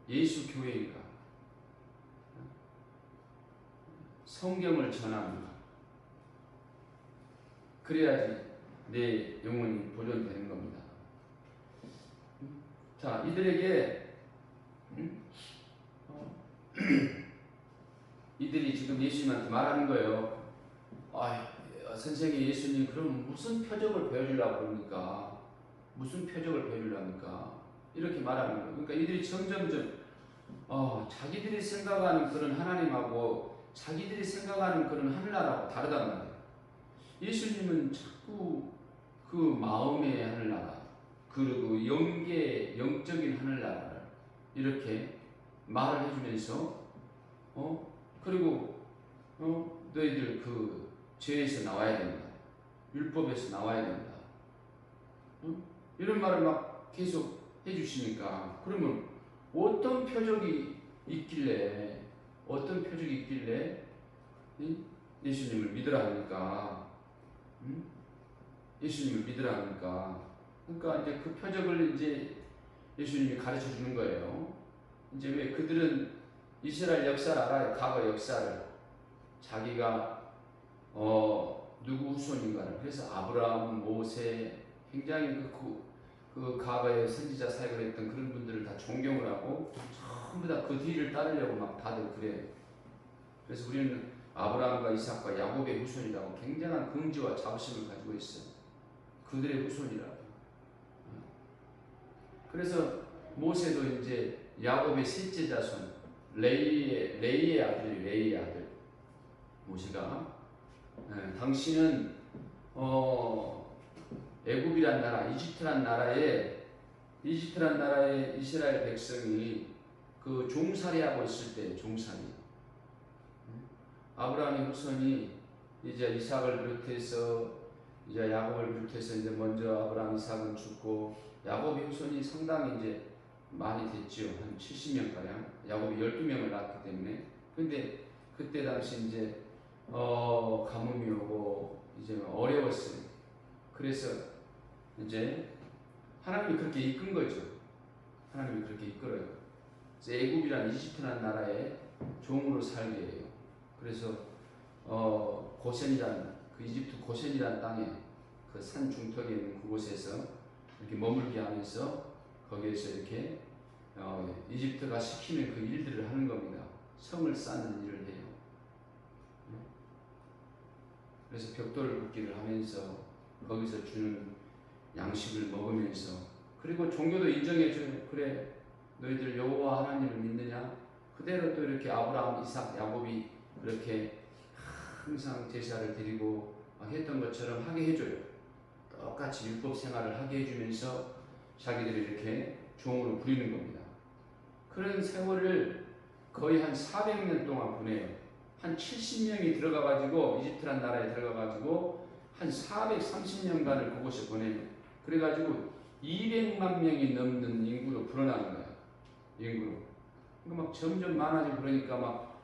예수 교회인가, 성경을 전하는가. 그래야지 내 영혼이 보존되는 겁니다. 자, 이들에게 이들이 지금 예수님한테 말하는 거예요. 선생님, 예수님, 그럼 무슨 표적을 보여주려고 그럽니까? 무슨 표적을 보여주려고 합니까? 이렇게 말하는 거예요. 그러니까 이들이 점점점 자기들이 생각하는 그런 하나님하고 자기들이 생각하는 그런 하늘나라하고 다르단 말이에요. 예수님은 자꾸 그 마음의 하늘나라, 그리고 영적인 하늘나라를 이렇게 말을 해주면서 그리고 너희들 그 죄에서 나와야 된다, 율법에서 나와야 된다, 이런 말을 막 계속 해주시니까, 그러면 어떤 표적이 있길래 예수님을 믿으라 하니까, 예수님을 믿으라 하니까, 그러니까 이제 그 표적을 이제 예수님이 가르쳐 주는 거예요. 이제 왜 그들은 이스라엘 역사를 알아요. 과거 역사를. 자기가 누구 후손인가를. 그래서 아브라함, 모세, 굉장히 그 과거의 선지자 사역을 했던 그런 분들을 다 존경을 하고 전부 다 그 뒤를 따르려고 막 다들 그래요. 그래서 우리는 아브라함과 이삭과 야곱의 후손이라고 굉장한 긍지와 자부심을 가지고 있어요. 그들의 후손이라고. 그래서 모세도 이제 야곱의 셋째 자손, 레이의 아들 모세가, 당신은 애굽이란 나라, 이집트란 나라에 이스라엘 백성이 그 종살이하고 있을 때, 종살이, 아브라함의 후손이 이제 이삭을 비롯해서 이제 야곱을 비롯해서 이제 먼저 아브라함, 이삭은 죽고 야곱의 후손이 상당히 이제 많이 됐죠. 한 70명 가량. 야곱이 12명을 낳았기 때문에. 근데 그때 당시 이제 가뭄이 오고 이제 어려웠어요. 그래서 이제 하나님이 그렇게 이끈 거죠. 하나님이 그렇게 이끌어요. 그래서 애굽이란 이집트란 나라에 종으로 살게 해요. 그래서 고센이란, 그 이집트 고센이란 땅에 그 산 중턱에 있는 그곳에서 이렇게 머물게 하면서 거기에서 이렇게 이집트가 시키는 그 일들을 하는 겁니다. 성을 쌓는 일을 해요. 그래서 벽돌을 굽기를 하면서 거기서 주는 양식을 먹으면서, 그리고 종교도 인정해줘요. 그래, 너희들 여호와 하나님을 믿느냐? 그대로 또 이렇게 아브라함, 이삭, 야곱이 그렇게 항상 제사를 드리고 했던 것처럼 하게 해줘요. 똑같이 율법 생활을 하게 해주면서 자기들이 이렇게 종으로 부리는 겁니다. 그런 세월을 거의 한 400년 동안 보내요. 한 70명이 들어가가지고, 이집트란 나라에 들어가가지고 한 430년간을 그곳에 보내요. 그래가지고 200만 명이 넘는 인구로 불어나는 거예요. 인구로. 그러니까 막 점점 많아지고, 그러니까 막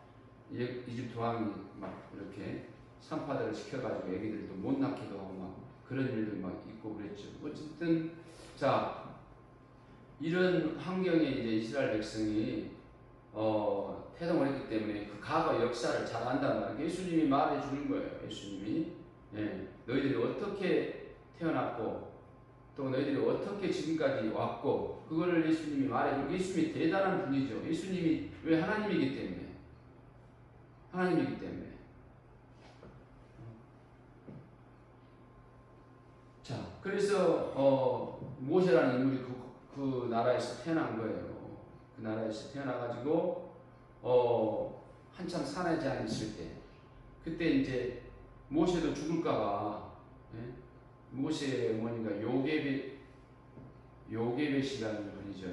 이집트 왕이 막 이렇게 산파들을 시켜가지고 애기들도 못 낳기도 하고 막 그런 일도 막 있고 그랬죠. 어쨌든 자, 이런 환경에 이제 이스라엘 백성이 태동을 했기 때문에 그 과거 역사를 잘 안단 말이에요. 예수님이 말해 주는 거예요. 예수님이 너희들이 어떻게 태어났고 또 너희들이 어떻게 지금까지 왔고, 그거를 예수님이 말해주고, 예수님이 대단한 분이죠. 예수님이 왜 하나님이기 때문에. 자, 그래서 모세라는 인물이 그 나라에서 태어난 거예요. 그 나라에서 태어나가지고 한참 사내 제한이 있을 때, 그때 이제 모세도 죽을까봐, 모세의 어머니가 요게벳이라는 분이죠.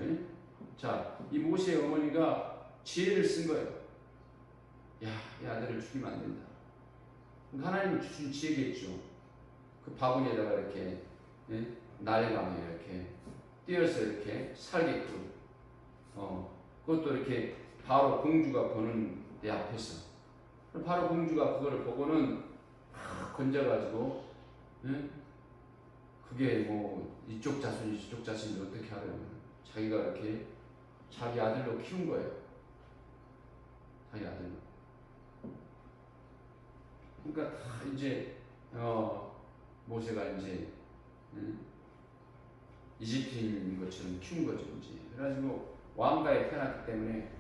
자, 이 모세의 어머니가 지혜를 쓴 거예요. 야, 이 아들을 죽이면 안 된다. 하나님이 주신 지혜겠죠. 그 바구니에다가 이렇게 날강에 이렇게 띄어서 이렇게 살게끔 그것도 이렇게 바로 공주가 보는 내 앞에서 바로 공주가 그거를 보고는 건져가지고 그게 뭐 이쪽 자손이 저쪽 자손이 어떻게 하려면 자기가 이렇게 자기 아들로 키운 거예요. 자기 아들로. 그러니까 다 이제 모세가 이제 이집트인 것처럼 키운 거죠. 이제 그래가지고 왕가에 태어났기 때문에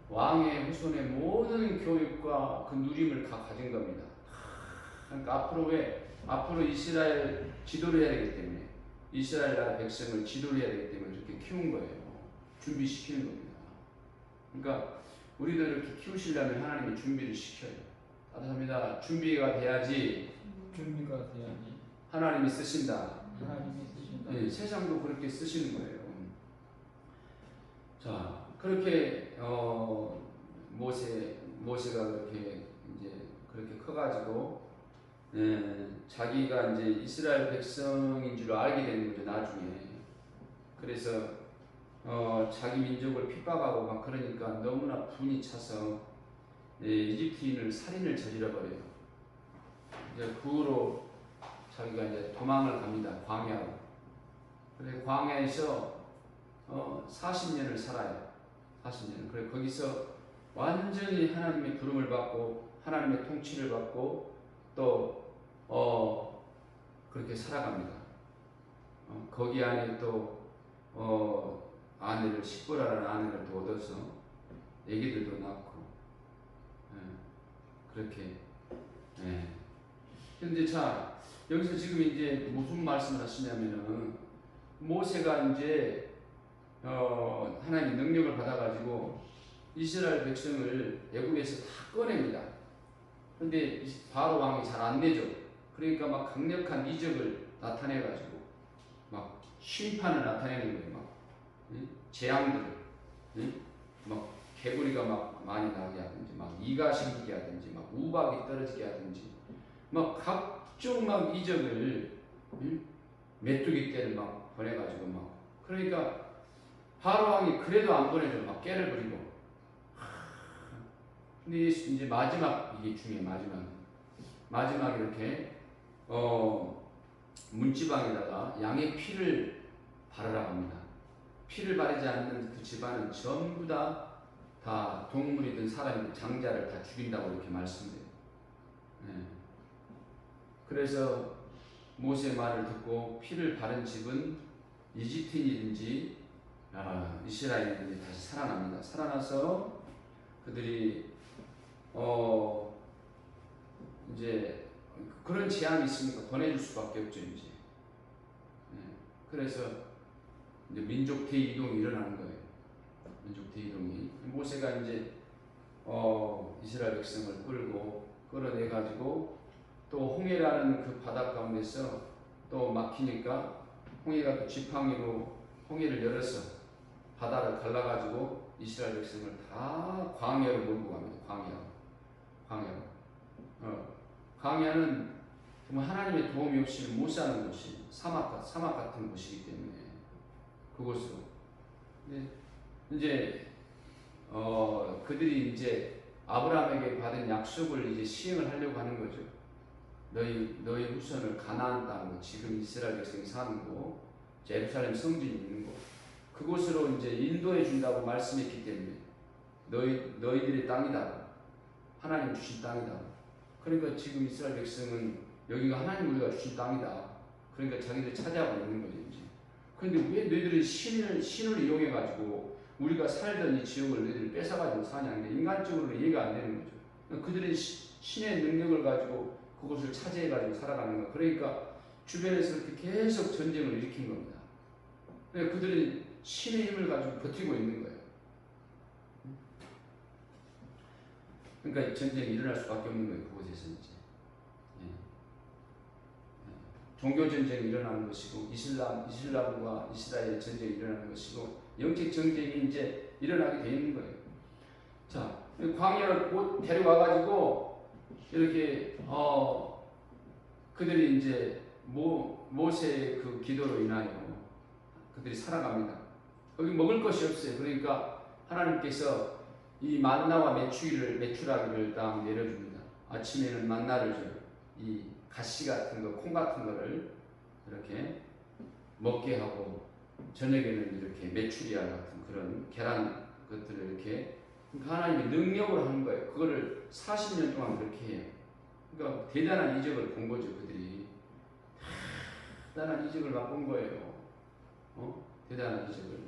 왕의 후손의 모든 교육과 그 누림을 다 가진 겁니다. 그러니까 앞으로 이스라엘 지도를 해야 되기 때문에 이스라엘 나라 백성을 지도를 해야 되기 때문에 이렇게 키운 거예요. 준비시키는 겁니다. 그러니까 우리도 이렇게 키우시려면 하나님이 준비를 시켜요. 따뜻합니다. 준비가 돼야지 하나님이 쓰신다. 네, 세상도 그렇게 쓰시는 거예요. 자, 그렇게 모세가 그렇게 이제 그렇게 커가지고 자기가 이제 이스라엘 백성인 줄 알게 되는 거죠. 나중에. 그래서 자기 민족을 핍박하고 막 그러니까 너무나 분이 차서 이집트인을 살인을 저질러 버려요. 이제 그 후로 자기가 이제 도망을 갑니다. 광야로. 그래 광야에서 40년을 살아요. 40년. 그래 거기서 완전히 하나님의 부름을 받고 하나님의 통치를 받고 또 그렇게 살아갑니다. 거기 안에 또 아내를 십보라라는 아내를 또 얻어서 애기들도 낳고 그렇게. 근데 자 여기서 지금 이제 무슨 말씀을 하시냐면은 모세가 이제 하나님의 능력을 받아가지고 이스라엘 백성을 애국에서 다 꺼냅니다. 근데 바로 왕이 잘 안 내죠. 그러니까 막 강력한 이적을 나타내가지고 막 심판을 나타내는 거예요. 막 재앙들을 막 개구리가 막 많이 나게 하든지 막 이가 생기게 하든지 막 우박이 떨어지게 하든지 막 각종 막 이적을 메뚜기 떼를 막 보내가지고 막 그러니까 바로 왕이 그래도 안 보내줘. 막 깨를 부리고. 근데 이제 마지막 이게 중요해. 마지막 이렇게 문지방에다가 양의 피를 바르라고 합니다. 피를 바르지 않는 그 집안은 전부 다 동물이든 사람이든 장자를 다 죽인다고 이렇게 말씀돼요. 그래서 모세의 말을 듣고 피를 바른 집은 이집트인이든지 이스라엘인지 다시 살아납니다. 살아나서 그들이 이제 그런 재앙이 있으니까 보내줄 수밖에 없죠. 이제 그래서 이제 민족 대이동이 일어나는 거예요. 민족 대이동이 모세가 이제 이스라엘 백성을 끌어내 가지고 또 홍해라는 그 바다 가운데서 또 막히니까 홍해가 또 지팡이로 홍해를 열어서 바다를 갈라가지고 이스라엘 백성을 다 광야로 몰고 갑니다. 광야는 정말 하나님의 도움이 없이는 못 사는 곳이 사막 같은 곳이기 때문에 그곳으로. 이제 그들이 이제 아브라함에게 받은 약속을 이제 시행을 하려고 하는 거죠. 너희 후손을 가나안 땅으로 지금 이스라엘 백성이 사는 곳, 예루살렘 성전이 있는 곳, 그곳으로 이제 인도해 준다고 말씀했기 때문에 너희들의 땅이다. 하나님 주신 땅이다. 그러니까 지금 이스라엘 백성은 여기가 하나님 우리가 주신 땅이다. 그러니까 자기들 차지하고 있는 거죠. 이제. 그런데 왜 너희들이 신을 이용해 가지고 우리가 살던 이 지역을 너희들이 뺏어가지고 사냐? 인간적으로는 이해가 안 되는 거죠. 그들은 신의 능력을 가지고 그곳을 차지해가지고 살아가는 거. 그러니까 주변에서 이렇게 계속 전쟁을 일으킨 겁니다. 그러니까 그들은 신의 힘을 가지고 버티고 있는 거예요. 그러니까 전쟁이 일어날 수밖에 없는 거예요. 그곳에서 이제 종교 전쟁이 일어나는 것이고 이슬람과 이스라엘 전쟁이 일어나는 것이고 영적 전쟁이 이제 일어나게 돼 있는 거예요. 자, 광야를 데려와가지고 이렇게 그들이 이제 모세의 그 기도로 인하여 그들이 살아갑니다. 거기 먹을 것이 없어요. 그러니까 하나님께서 이 만나와 메추라기를 딱 내려줍니다. 아침에는 만나를 줘요. 이 가시 같은 거, 콩 같은 거를 이렇게 먹게 하고 저녁에는 이렇게 메추리알 같은 그런 계란 것들을 이렇게 하나님의 능력으로 하는 거예요. 그거를 40년 동안 그렇게 해요. 그러니까 대단한 이적을 본 거죠. 그들이 대단한 이적을 맛본 거예요. 대단한 이적을.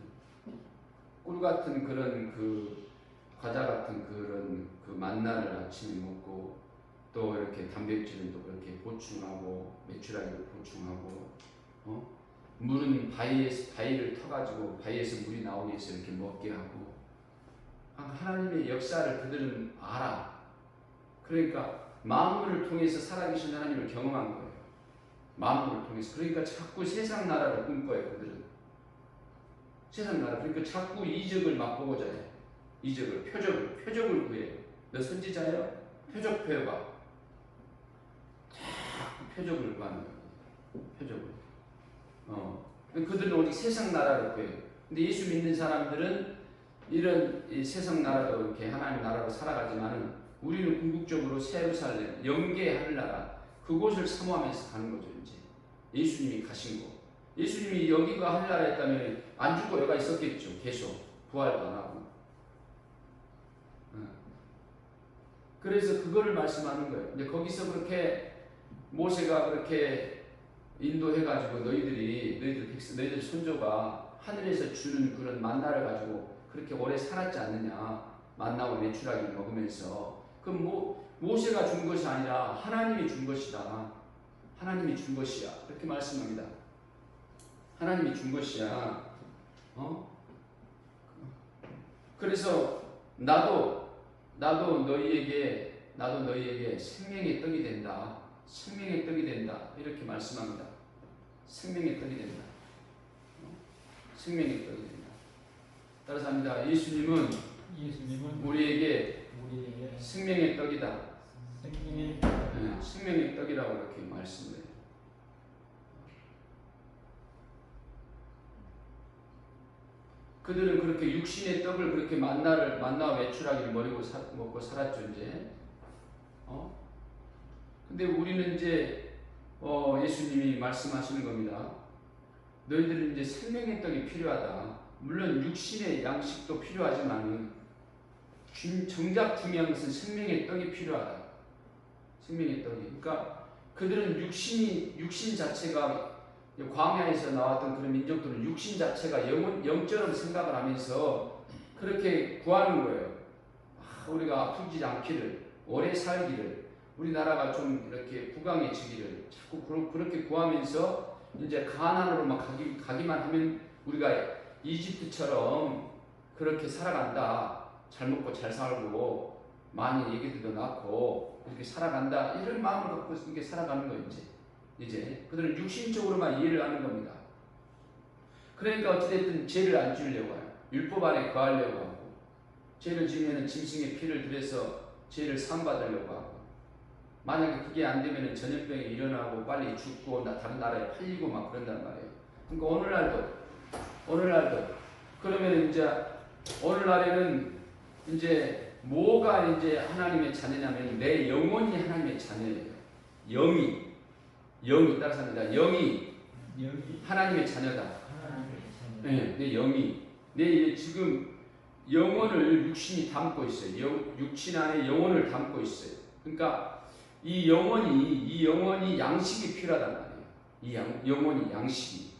꿀 같은 그런 그 과자 같은 그런 그 만나를 아침에 먹고 또 이렇게 단백질을 또 그렇게 보충하고 메추라기를 보충하고 물은 바위를 터가지고 바위에서 물이 나오게 해서 이렇게 먹게 하고 하나님의 역사를 그들은 알아. 그러니까 만물을 통해서 살아계신 하나님을 경험한 거예요. 만물을 통해서. 그러니까 자꾸 세상 나라를 꿈꿔요. 그들은 세상 나라. 그러니까 자꾸 이적을 맛보고자 해요. 이적을, 표적을 구해요. 너 선지자예요? 표적 배워봐. 자꾸 표적을 구하는 거예요. 표적을. 그들은 오직 세상 나라를 구해요. 근데 예수 믿는 사람들은 이런 이 세상 나라도 이렇게 하나님 나라로 살아가지만은 우리는 궁극적으로 새 예루살렘, 영계 하늘나라 그곳을 사모하면서 가는 거죠. 이제 예수님이 가신 곳. 예수님이 여기가 하늘나라였다면 안 죽고 여기가 있었겠죠. 계속 부활도 안 하고. 그래서 그거를 말씀하는 거예요. 근데 거기서 그렇게 모세가 그렇게 인도해가지고 너희들 손조가 하늘에서 주는 그런 만나를 가지고 그렇게 오래 살았지 않느냐. 만나와 메추라기를 먹으면서. 그럼 모세가 준 것이 아니라 하나님이 준 것이다. 하나님이 준 것이야. 그렇게 말씀합니다. 하나님이 준 것이야. 그래서 나도 너희에게 생명의 떡이 된다. 생명의 떡이 된다. 이렇게 말씀합니다. 생명의 떡이 된다. 생명의 떡이 된다. 따라서 합니다. 예수님은 우리에게 생명의 떡이다. 생명의 떡이라고 이렇게 말씀을 해요. 그들은 그렇게 육신의 떡을 그렇게 만나와 메추라기를 먹고 살았죠. 이제. 근데 우리는 이제 예수님이 말씀하시는 겁니다. 너희들은 이제 생명의 떡이 필요하다. 물론 육신의 양식도 필요하지만 정작 중요한 것은 생명의 떡이 필요하다. 생명의 떡이. 그러니까 그들은 육신 자체가 광야에서 나왔던 그런 민족들은 육신 자체가 영처럼 생각을 하면서 그렇게 구하는 거예요. 우리가 아프지 않기를, 오래 살기를, 우리나라가 좀 이렇게 부강해지기를 자꾸 그렇게 구하면서 이제 가나안으로만 가기만 하면 우리가 이집트처럼 그렇게 살아간다. 잘 먹고 잘 살고 많이 애기들도 낳고 이렇게 살아간다. 이런 마음을 갖고 이렇게 살아가는 거예요. 이제 그들은 육신적으로만 이해를 하는 겁니다. 그러니까 어찌됐든 죄를 안 지으려고 해요. 율법 안에 거하려고 하고 죄를 지으면 짐승의 피를 들여서 죄를 상받으려고 하고 만약에 그게 안 되면 전염병이 일어나고 빨리 죽고 다른 나라에 팔리고 막 그런단 말이에요. 그러니까 오늘날도 그러면 이제 오늘날에는 이제 뭐가 이제 하나님의 자녀냐면 내 영혼이 하나님의 자녀예요. 영이 따라서 합니다. 영이 하나님의 자녀다. 네, 내 영이 내 지금 영혼을 육신이 담고 있어요. 육신 안에 영혼을 담고 있어요. 그러니까 이 영혼이 양식이 필요하단 말이에요. 이 영혼이 양식이.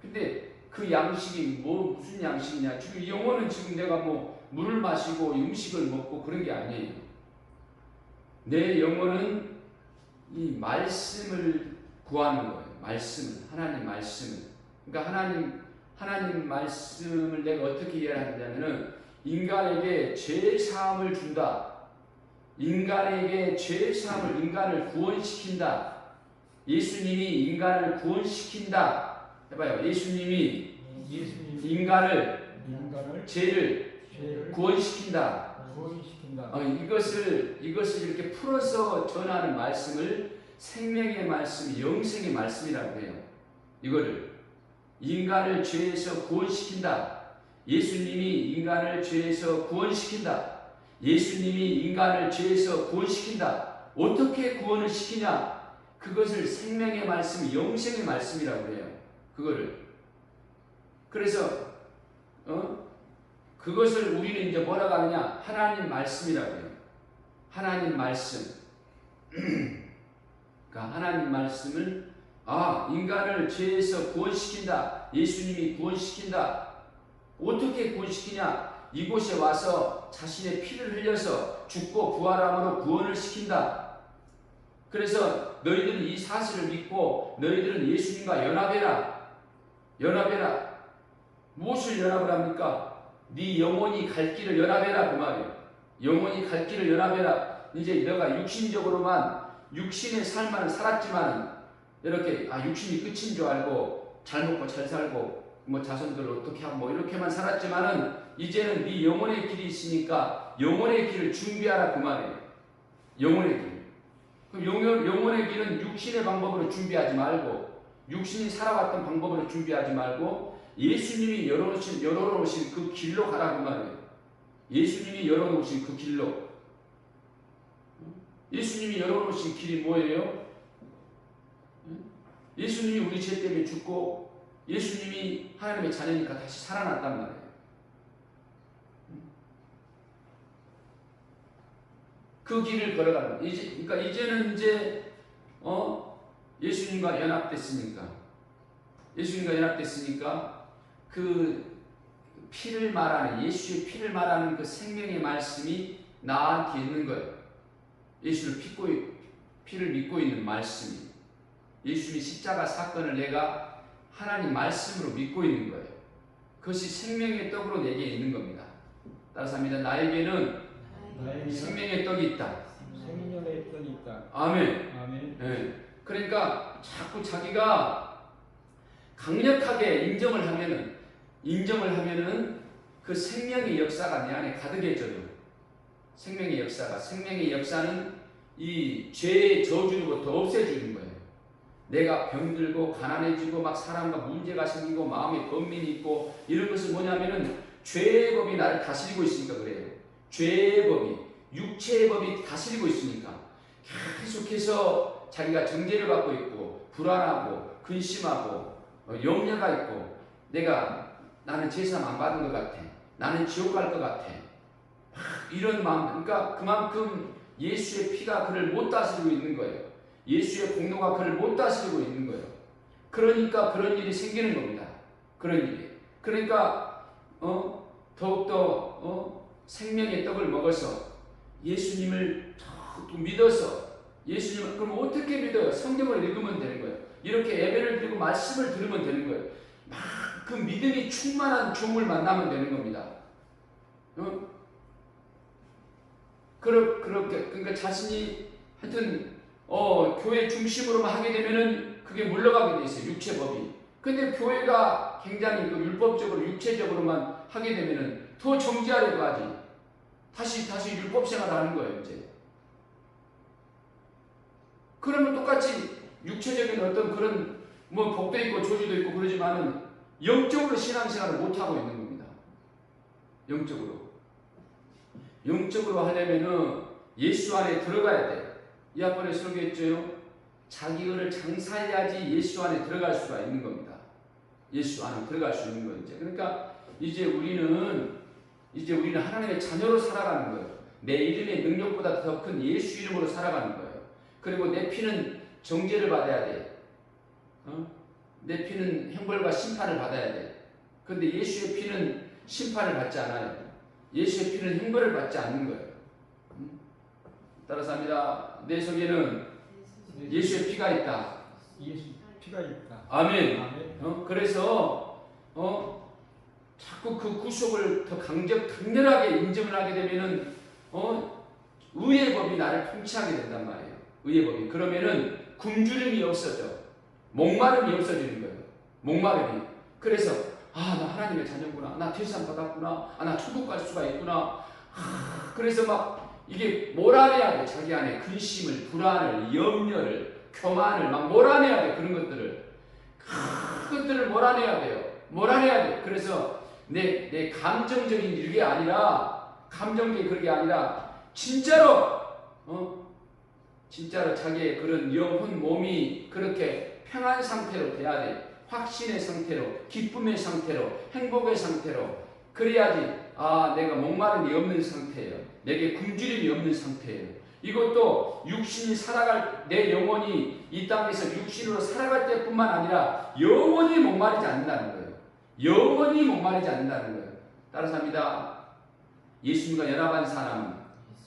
근데 그 양식이 무슨 양식이냐? 지금 이 영혼은 지금 내가 물을 마시고 음식을 먹고 그런 게 아니에요. 내 영혼은 이 말씀을 구하는 거예요. 하나님 말씀을. 그러니까 하나님 말씀을 내가 어떻게 이해하냐면은 인간에게 죄 사함을 준다. 인간에게 죄 사함을 인간을 구원시킨다. 예수님이 인간을 구원시킨다. 해봐요. 예수님이 인간을 죄를 구원시킨다. 이것을 이렇게 풀어서 전하는 말씀을 생명의 말씀, 영생의 말씀이라고 해요. 이거를 인간을 죄에서 구원시킨다. 예수님이 인간을 죄에서 구원시킨다. 예수님이 인간을 죄에서 구원시킨다. 어떻게 구원을 시키냐? 그것을 생명의 말씀, 영생의 말씀이라고 해요. 그거를. 그래서 그것을 우리는 이제 뭐라고 하느냐? 하나님 말씀이라고 해요. 하나님 말씀. 그러니까 하나님 말씀을 인간을 죄에서 구원시킨다. 예수님이 구원시킨다. 어떻게 구원시키냐? 이곳에 와서 자신의 피를 흘려서 죽고 부활함으로 구원을 시킨다. 그래서 너희들은 이 사실을 믿고 너희들은 예수님과 연합해라. 연합해라. 무엇을 연합을 합니까? 네 영혼이 갈 길을 연합해라 그 말이에요. 영혼이 갈 길을 연합해라. 이제 너가 육신적으로만 육신의 삶만 살았지만 이렇게 육신이 끝인 줄 알고 잘 먹고 잘 살고 뭐 자손들 어떻게 하고 뭐 이렇게만 살았지만은 이제는 네 영혼의 길이 있으니까 영혼의 길을 준비하라 그 말이에요. 영혼의 길. 그럼 영혼의 길은 육신의 방법으로 준비하지 말고 육신이 살아왔던 방법으로 준비하지 말고 예수님이 열어놓으신 그 길로 가라 그 말이에요. 예수님이 열어놓으신 그 길로. 예수님이 열어놓으신 길이 뭐예요? 예수님이 우리 죄 때문에 죽고 예수님이 하나님의 자녀니까 다시 살아났단 말이에요. 그 길을 걸어가는 거예요. 그러니까 이제는 이제 예수님과 연합됐으니까 그 피를 말하는 예수의 피를 말하는 그 생명의 말씀이 나한테 있는 거예요. 예수를 피를 믿고 있는 말씀이 예수님의 십자가 사건을 내가 하나님 말씀으로 믿고 있는 거예요. 그것이 생명의 떡으로 내게 있는 겁니다. 따라서 합니다. 나에게는 생명의 떡이 있다. 생명의 떡이 있다. 아멘. 아멘. 네. 그러니까 자꾸 자기가 강력하게 인정을 하면은 그 생명의 역사가 내 안에 가득해져요. 생명의 역사는 이 죄의 저주로부터 없애주는 거예요. 내가 병들고 가난해지고 막 사람과 문제가 생기고 마음에 번민이 있고 이런 것은 뭐냐면은 죄의 법이 나를 다스리고 있으니까 그래요. 죄의 법이, 육체의 법이 다스리고 있으니까 계속해서 자기가 정죄를 받고 있고 불안하고 근심하고 염려가 있고 나는 제사함 안 받은 것 같아. 나는 지옥 갈 것 같아. 이런 마음. 그러니까 그만큼 예수의 피가 그를 못 다스리고 있는 거예요. 예수의 공로가 그를 못 다스리고 있는 거예요. 그러니까 그런 일이 생기는 겁니다. 그런 일이. 그러니까 더욱더 생명의 떡을 먹어서 예수님을 더 믿어서 예수님을 그럼 어떻게 믿어요? 성경을 읽으면 되는 거예요. 이렇게 예배를 드리고 말씀을 들으면 되는 거예요. 막 그 믿음이 충만한 종을 만나면 되는 겁니다. 그러니까 자신이 하여튼 교회 중심으로만 하게 되면은 그게 물러가게 돼 있어요. 육체법이. 근데 교회가 굉장히 율법적으로 육체적으로만 하게 되면은 더 정지하려고 하지. 다시 율법 생활하는 거예요, 이제. 그러면 똑같이 육체적인 어떤 그런 뭐 복도 있고 조주도 있고 그러지만은 영적으로 신앙생활을 못 하고 있는 겁니다. 영적으로 하려면은 예수 안에 들어가야 돼. 이 앞번에 설교했죠. 자기 은을 장사해야지 예수 안에 들어갈 수가 있는 겁니다. 예수 안에 들어갈 수 있는 거예요. 그러니까 이제 우리는 하나님의 자녀로 살아가는 거예요. 내 이름의 능력보다 더 큰 예수 이름으로 살아가는 거예요. 그리고 내 피는 정죄를 받아야 돼. 내 피는 형벌과 심판을 받아야 돼. 그런데 예수의 피는 심판을 받지 않아요. 예수의 피는 형벌을 받지 않는 거예요. 따라서 합니다. 내 속에는 예수의 피가 있다. 예수 피가 있다. 아멘. 아멘. 그래서 자꾸 그 구속을 더 강렬하게 인정을 하게 되면은 의의 법이 나를 통치하게 된단 말이에요. 의의 법이. 그러면은 굶주림이 없어져. 목마름이 없어지는 거예요. 목마름이. 그래서 나 하나님의 자녀구나. 나 대상 받았구나. 나 천국 갈 수가 있구나. 그래서 막 이게 몰아내야 돼. 자기 안에 근심을, 불안을, 염려를, 교만을 막 몰아내야 돼. 그런 것들을. 그것들을 몰아내야 돼요. 몰아내야 돼. 그래서 내 감정적인 이게 아니라, 감정적인 그런 게 아니라, 진짜로, 진짜로 자기의 그런 영혼, 몸이 그렇게 평안 상태로 돼야 돼. 확신의 상태로, 기쁨의 상태로, 행복의 상태로. 그래야지, 내가 목마름이 없는 상태예요. 내게 굶주림이 없는 상태예요. 이것도 육신이 살아갈, 내 영혼이 이 땅에서 육신으로 살아갈 때뿐만 아니라 영원히 목마르지 않는다는 거예요. 영원히 목마르지 않는다는 거예요. 따라서 합니다. 예수님과 연합한 사람은,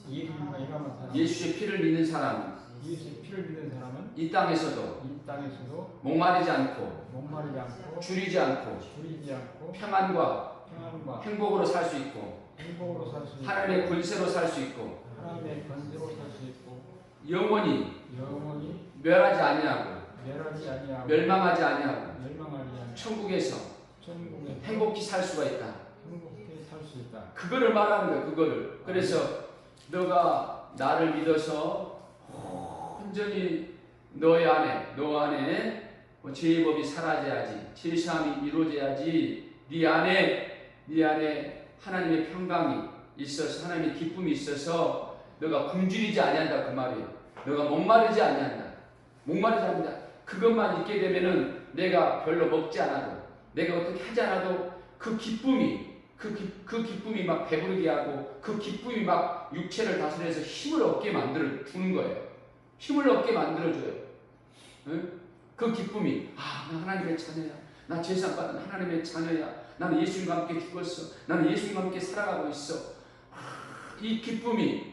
예수님과 일하는 사람, 예수의 피를 믿는 사람은, 예수의 피를 믿는 사람은 이 땅에서도 이 땅에서도 목마르지 않고 목마르지 않고 줄이지 않고 줄이지 않고 평안과 평안과 행복으로 살 수 있고 행복으로 살 수 있고 하나님의 권세로 살 수 있고 하나님의 권세로 살 수 있고 영원히 멸하지 멸하지 아니하고 멸망하지 아니하고 천국에서 천국에 행복히 살 수가 있다. 행복히 살 수 있다. 그거를 말하는 거예요. 그거를. 그래서 너가 나를 믿어서 온전히 너 안에 죄의 법이 사라져야지, 죄사함이 이루어져야지, 네 안에 하나님의 평강이 있어서, 하나님의 기쁨이 있어서 너가 굶주리지 아니한다. 그 말이에요. 너가 목마르지 아니한다. 목마르지 않는다. 그것만 있게 되면은 내가 별로 먹지 않아도, 내가 어떻게 하지 않아도 그 기쁨이 막 배부르게 하고, 그 기쁨이 막 육체를 다스려서 힘을 얻게 만들어 주는 거예요. 힘을 얻게 만들어줘요. 응? 그 기쁨이, 나 하나님의 자녀야. 나 제사 받은 하나님의 자녀야. 나는 예수님과 함께 죽었어. 나는 예수님과 함께 살아가고 있어. 이 기쁨이.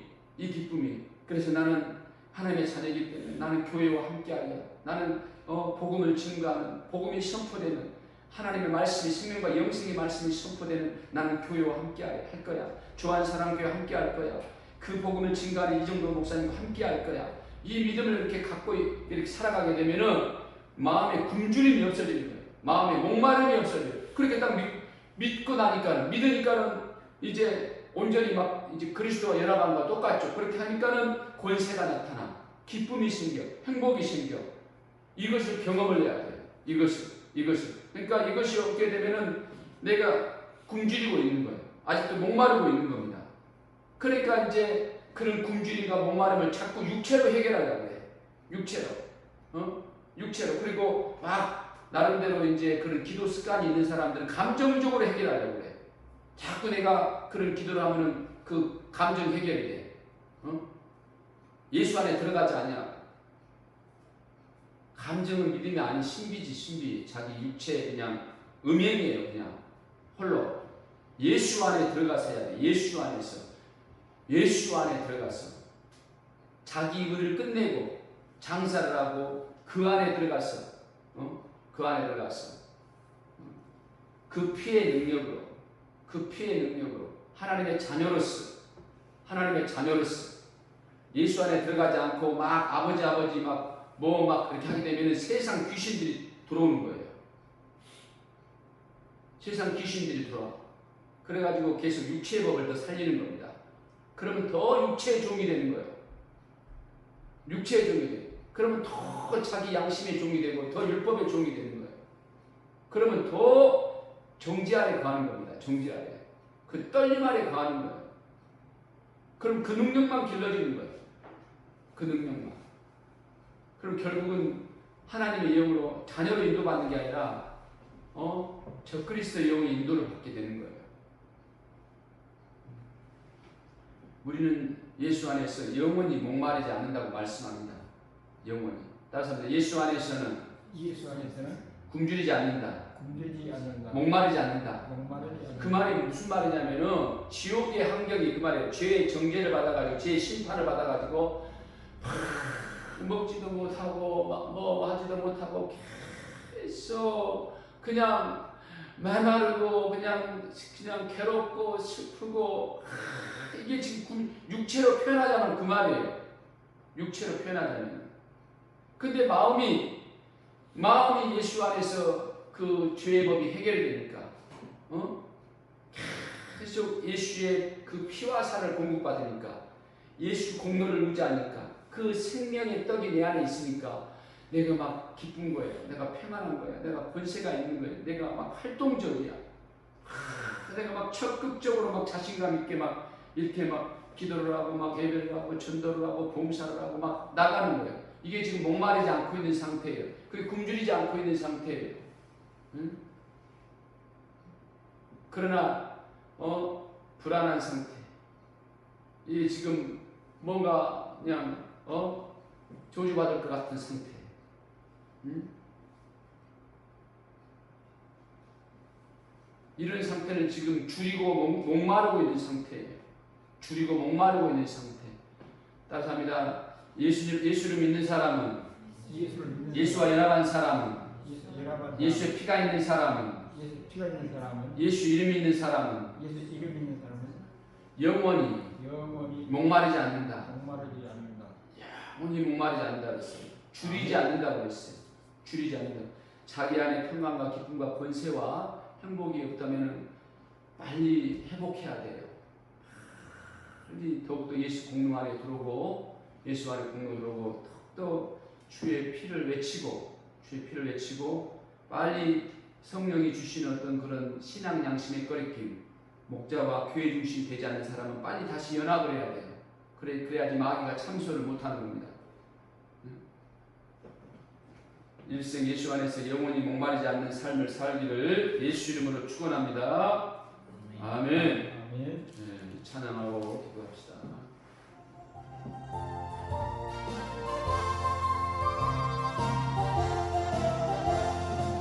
그래서 나는 하나님의 자녀이기 때문에 나는 교회와 함께하려. 나는 복음을 증거하는, 복음이 선포되는, 하나님의 말씀이, 생명과 영생의 말씀이 선포되는 나는 교회와 함께할 거야. 조한사랑교회와 함께할 거야. 그 복음을 증거하는 이정도 목사님과 함께할 거야. 이 믿음을 이렇게 갖고 이렇게 살아가게 되면은 마음에 굶주림이 없어지는 거예요. 마음에 목마름이 없어져요. 그렇게 딱 믿고 나니까는, 믿으니까는 이제 온전히 막 이제 그리스도와 연합한 것과 똑같죠. 그렇게 하니까는 권세가 나타나, 기쁨이 생겨, 행복이 생겨. 이것을 경험을 해야 돼요. 이것을. 그러니까 이것이 없게 되면은 내가 굶주리고 있는 거예요. 아직도 목마르고 있는 겁니다. 그러니까 이제 그런 굶주림과 목마름을 자꾸 육체로 해결하려고 해. 육체로. 그리고 막 나름대로 이제 그런 기도 습관이 있는 사람들은 감정적으로 해결하려고 그래. 자꾸 내가 그런 기도를 하면은 그 감정 해결이 돼. 예수 안에 들어가지 않냐. 감정은 믿음이 아닌 신비지, 신비. 자기 육체 그냥 음행이에요, 그냥. 홀로. 예수 안에 들어가서 해야 돼. 예수 안에 들어가서. 자기 의를 끝내고 장사를 하고 그 안에 들어가서. 그 피의 능력으로 하나님의 자녀로서 예수 안에 들어가지 않고 막 아버지 막 그렇게 하게 되면 세상 귀신들이 들어오는 거예요. 세상 귀신들이 들어와. 그래가지고 계속 육체의 법을 더 살리는 겁니다. 그러면 더 육체의 종이 되는 거예요. 육체의 종이 돼요. 그러면 더 자기 양심의 종이 되고 더 율법의 종이 되는 거예요. 그러면 더 정지 아래 가는 겁니다. 정지 아래. 그 떨림 아래 가는 거예요. 그럼 그 능력만 길러지는 거예요. 그 능력만. 그럼 결국은 하나님의 영으로 자녀로 인도받는 게 아니라 저 그리스도의 영의 인도를 받게 되는 거예요. 우리는 예수 안에서 영원히 목마르지 않는다고 말씀합니다. 영원히. 따라서 예수 안에서는 굶주리지 않는다. 목마르지 않는다. 그 말이 무슨 말이냐면은 지옥의 환경이 그 말이에요. 죄의 정죄를 받아가지고 죄의 심판을 받아가지고 먹지도 못하고 뭐 하지도 못하고 계속 그냥 메마르고 그냥 괴롭고 슬프고 이게 지금 육체로 표현하자면 그 말이에요. 육체로 표현하자면 근데 마음이 예수 안에서 그 죄의 법이 해결되니까 계속 예수의 그 피와 살을 공급받으니까 예수 공로를 의지하니까 그 생명의 떡이 내 안에 있으니까 내가 막 기쁜 거예요. 내가 평안한 거야. 내가 권세가 있는 거예요. 내가 막 활동적이야. 내가 막 적극적으로 막 자신감 있게 막 이렇게 막 기도를 하고 막 예배를 하고 전도를 하고 봉사를 하고 막 나가는 거예요. 이게 지금 목마르지 않고 있는 상태예요. 그게 굶주리지 않고 있는 상태예요. 응? 그러나 불안한 상태. 이게 지금 뭔가 그냥 저주받을 것 같은 상태. 응? 이런 상태는 지금 줄이고 목마르고 있는 상태예요. 줄이고 목마르고 있는 상태. 따뜻합니다. 예수를 믿는 사람은, 예수와 연합한 사람은, 예수의 피가 있는 사람은, 예수 이름 있는 사람은 영원히 목마르지 않는다. 영원히 목마르지 않는다 그랬어요. 줄이지 않는다고 그랬어요. 줄이지 않는다. 자기 안에 평안과 기쁨과 권세와 행복이 없다면 빨리 회복해야 돼요. 더욱더 예수 공동 안에 들어오고 예수 안에 공동 들어오고 더욱더 주의 피를 외치고 빨리 성령이 주시는 어떤 그런 신앙 양심의 꺼리낌, 목자와 교회 중심이 되지 않는 사람은 빨리 다시 연합을 해야 돼요. 그래야지 마귀가 참소를 못하는 겁니다. 일생 예수 안에서 영원히 목마르지 않는 삶을 살기를 예수 이름으로 축원합니다. 아멘. 네, 찬양하고 기도합시다.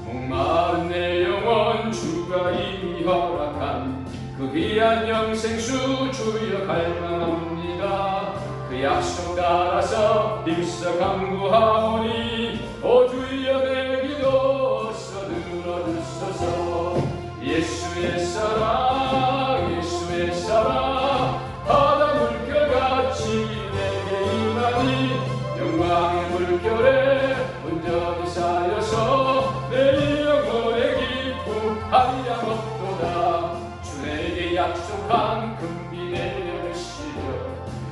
목마른 내 영혼 주가 이미 허락한 그 귀한 영생수 주여 갈망합니다. 그 약속 따라서 힘써 간구하오니 오 주여 내 기도 들어주소서. 예수의 사랑 예수의 사랑 바다 물결같이 내게 임하니 영광의 물결에 온전히 쌓여서 내 영혼의 기쁨 한량 없도다. 주 내게 약속한 금비 내려주시려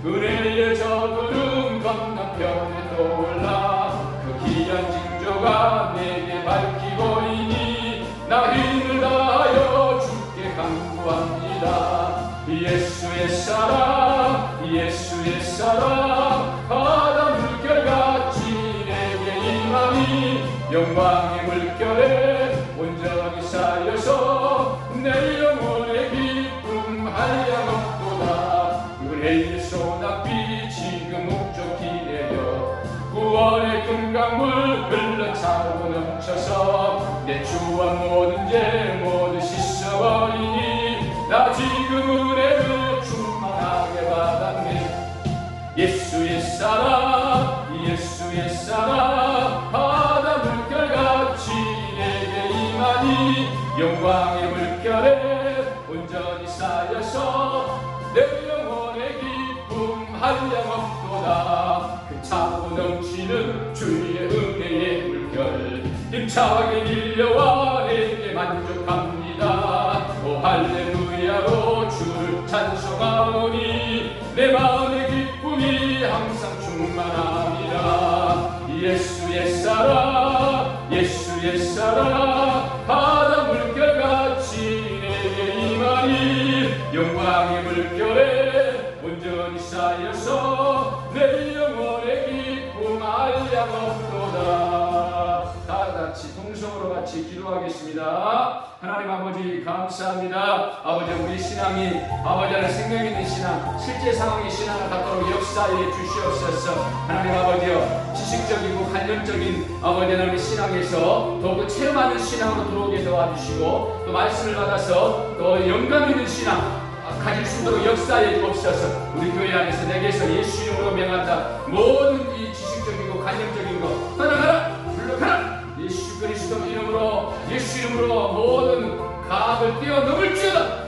은혜의 저구름 건너편에 떠올라 그 귀한 징조가 내게 밝히고 이니 나 힘을 다하여 주께 간구합니다. 예수의 사랑 예수의 사랑 바다 물결같이 내게 임하니 영광의 물결에 온전히 쌓여서 내 영혼의 기쁨 한량 없도다. 은혜의 소낙비 지금 목적히 내려 구원의 금강물 흘러차고 넘쳐서 내 주와 모든 죄 모두 씻어버리니 나 지금 은혜로 충만하게 받았네. 예수의 사랑 예수의 사랑 바다 물결같이 내게 임하니 영광의 물결에 온전히 쌓여서 내 영혼의 기쁨 한량 없도다. 그 차고 넘치는 주의 은혜의 물결 힘차게 밀려와 내게 만족합니다. 오 할렐루야로 주를 찬송하오니 내 마음의 기쁨이 항상 충만합니다. 예수의 사랑 예수의 사랑 바다 물결같이 내게 임하니 영광의 물결에 온전히 쌓여서 내 영혼의 기쁨 한량 없도다. 다같이 동성으로 같이 기도하겠습니다. 하나님 아버지 감사합니다. 아버지 우리 신앙이 아버지 안에 생명 있는 신앙 실제 상황의 신앙을 갖도록 역사해 주시옵소서. 하나님 아버지여 지식적이고 관념적인 아버지 하나님의 신앙에서 더욱더 체험하는 신앙으로 들어오게 도와주시고 또 말씀을 받아서 또 영감 있는 신앙 가질 수 있도록 역사해 주옵소서. 우리 교회 안에서 내게서 예수 이름으로 명한다. 모든 이 지식적이고 관념적인 거 떠나가라 물러가라. 예수 그리스도 이름으로 예수 이름으로 모든 가압을 뛰어넘을지어다.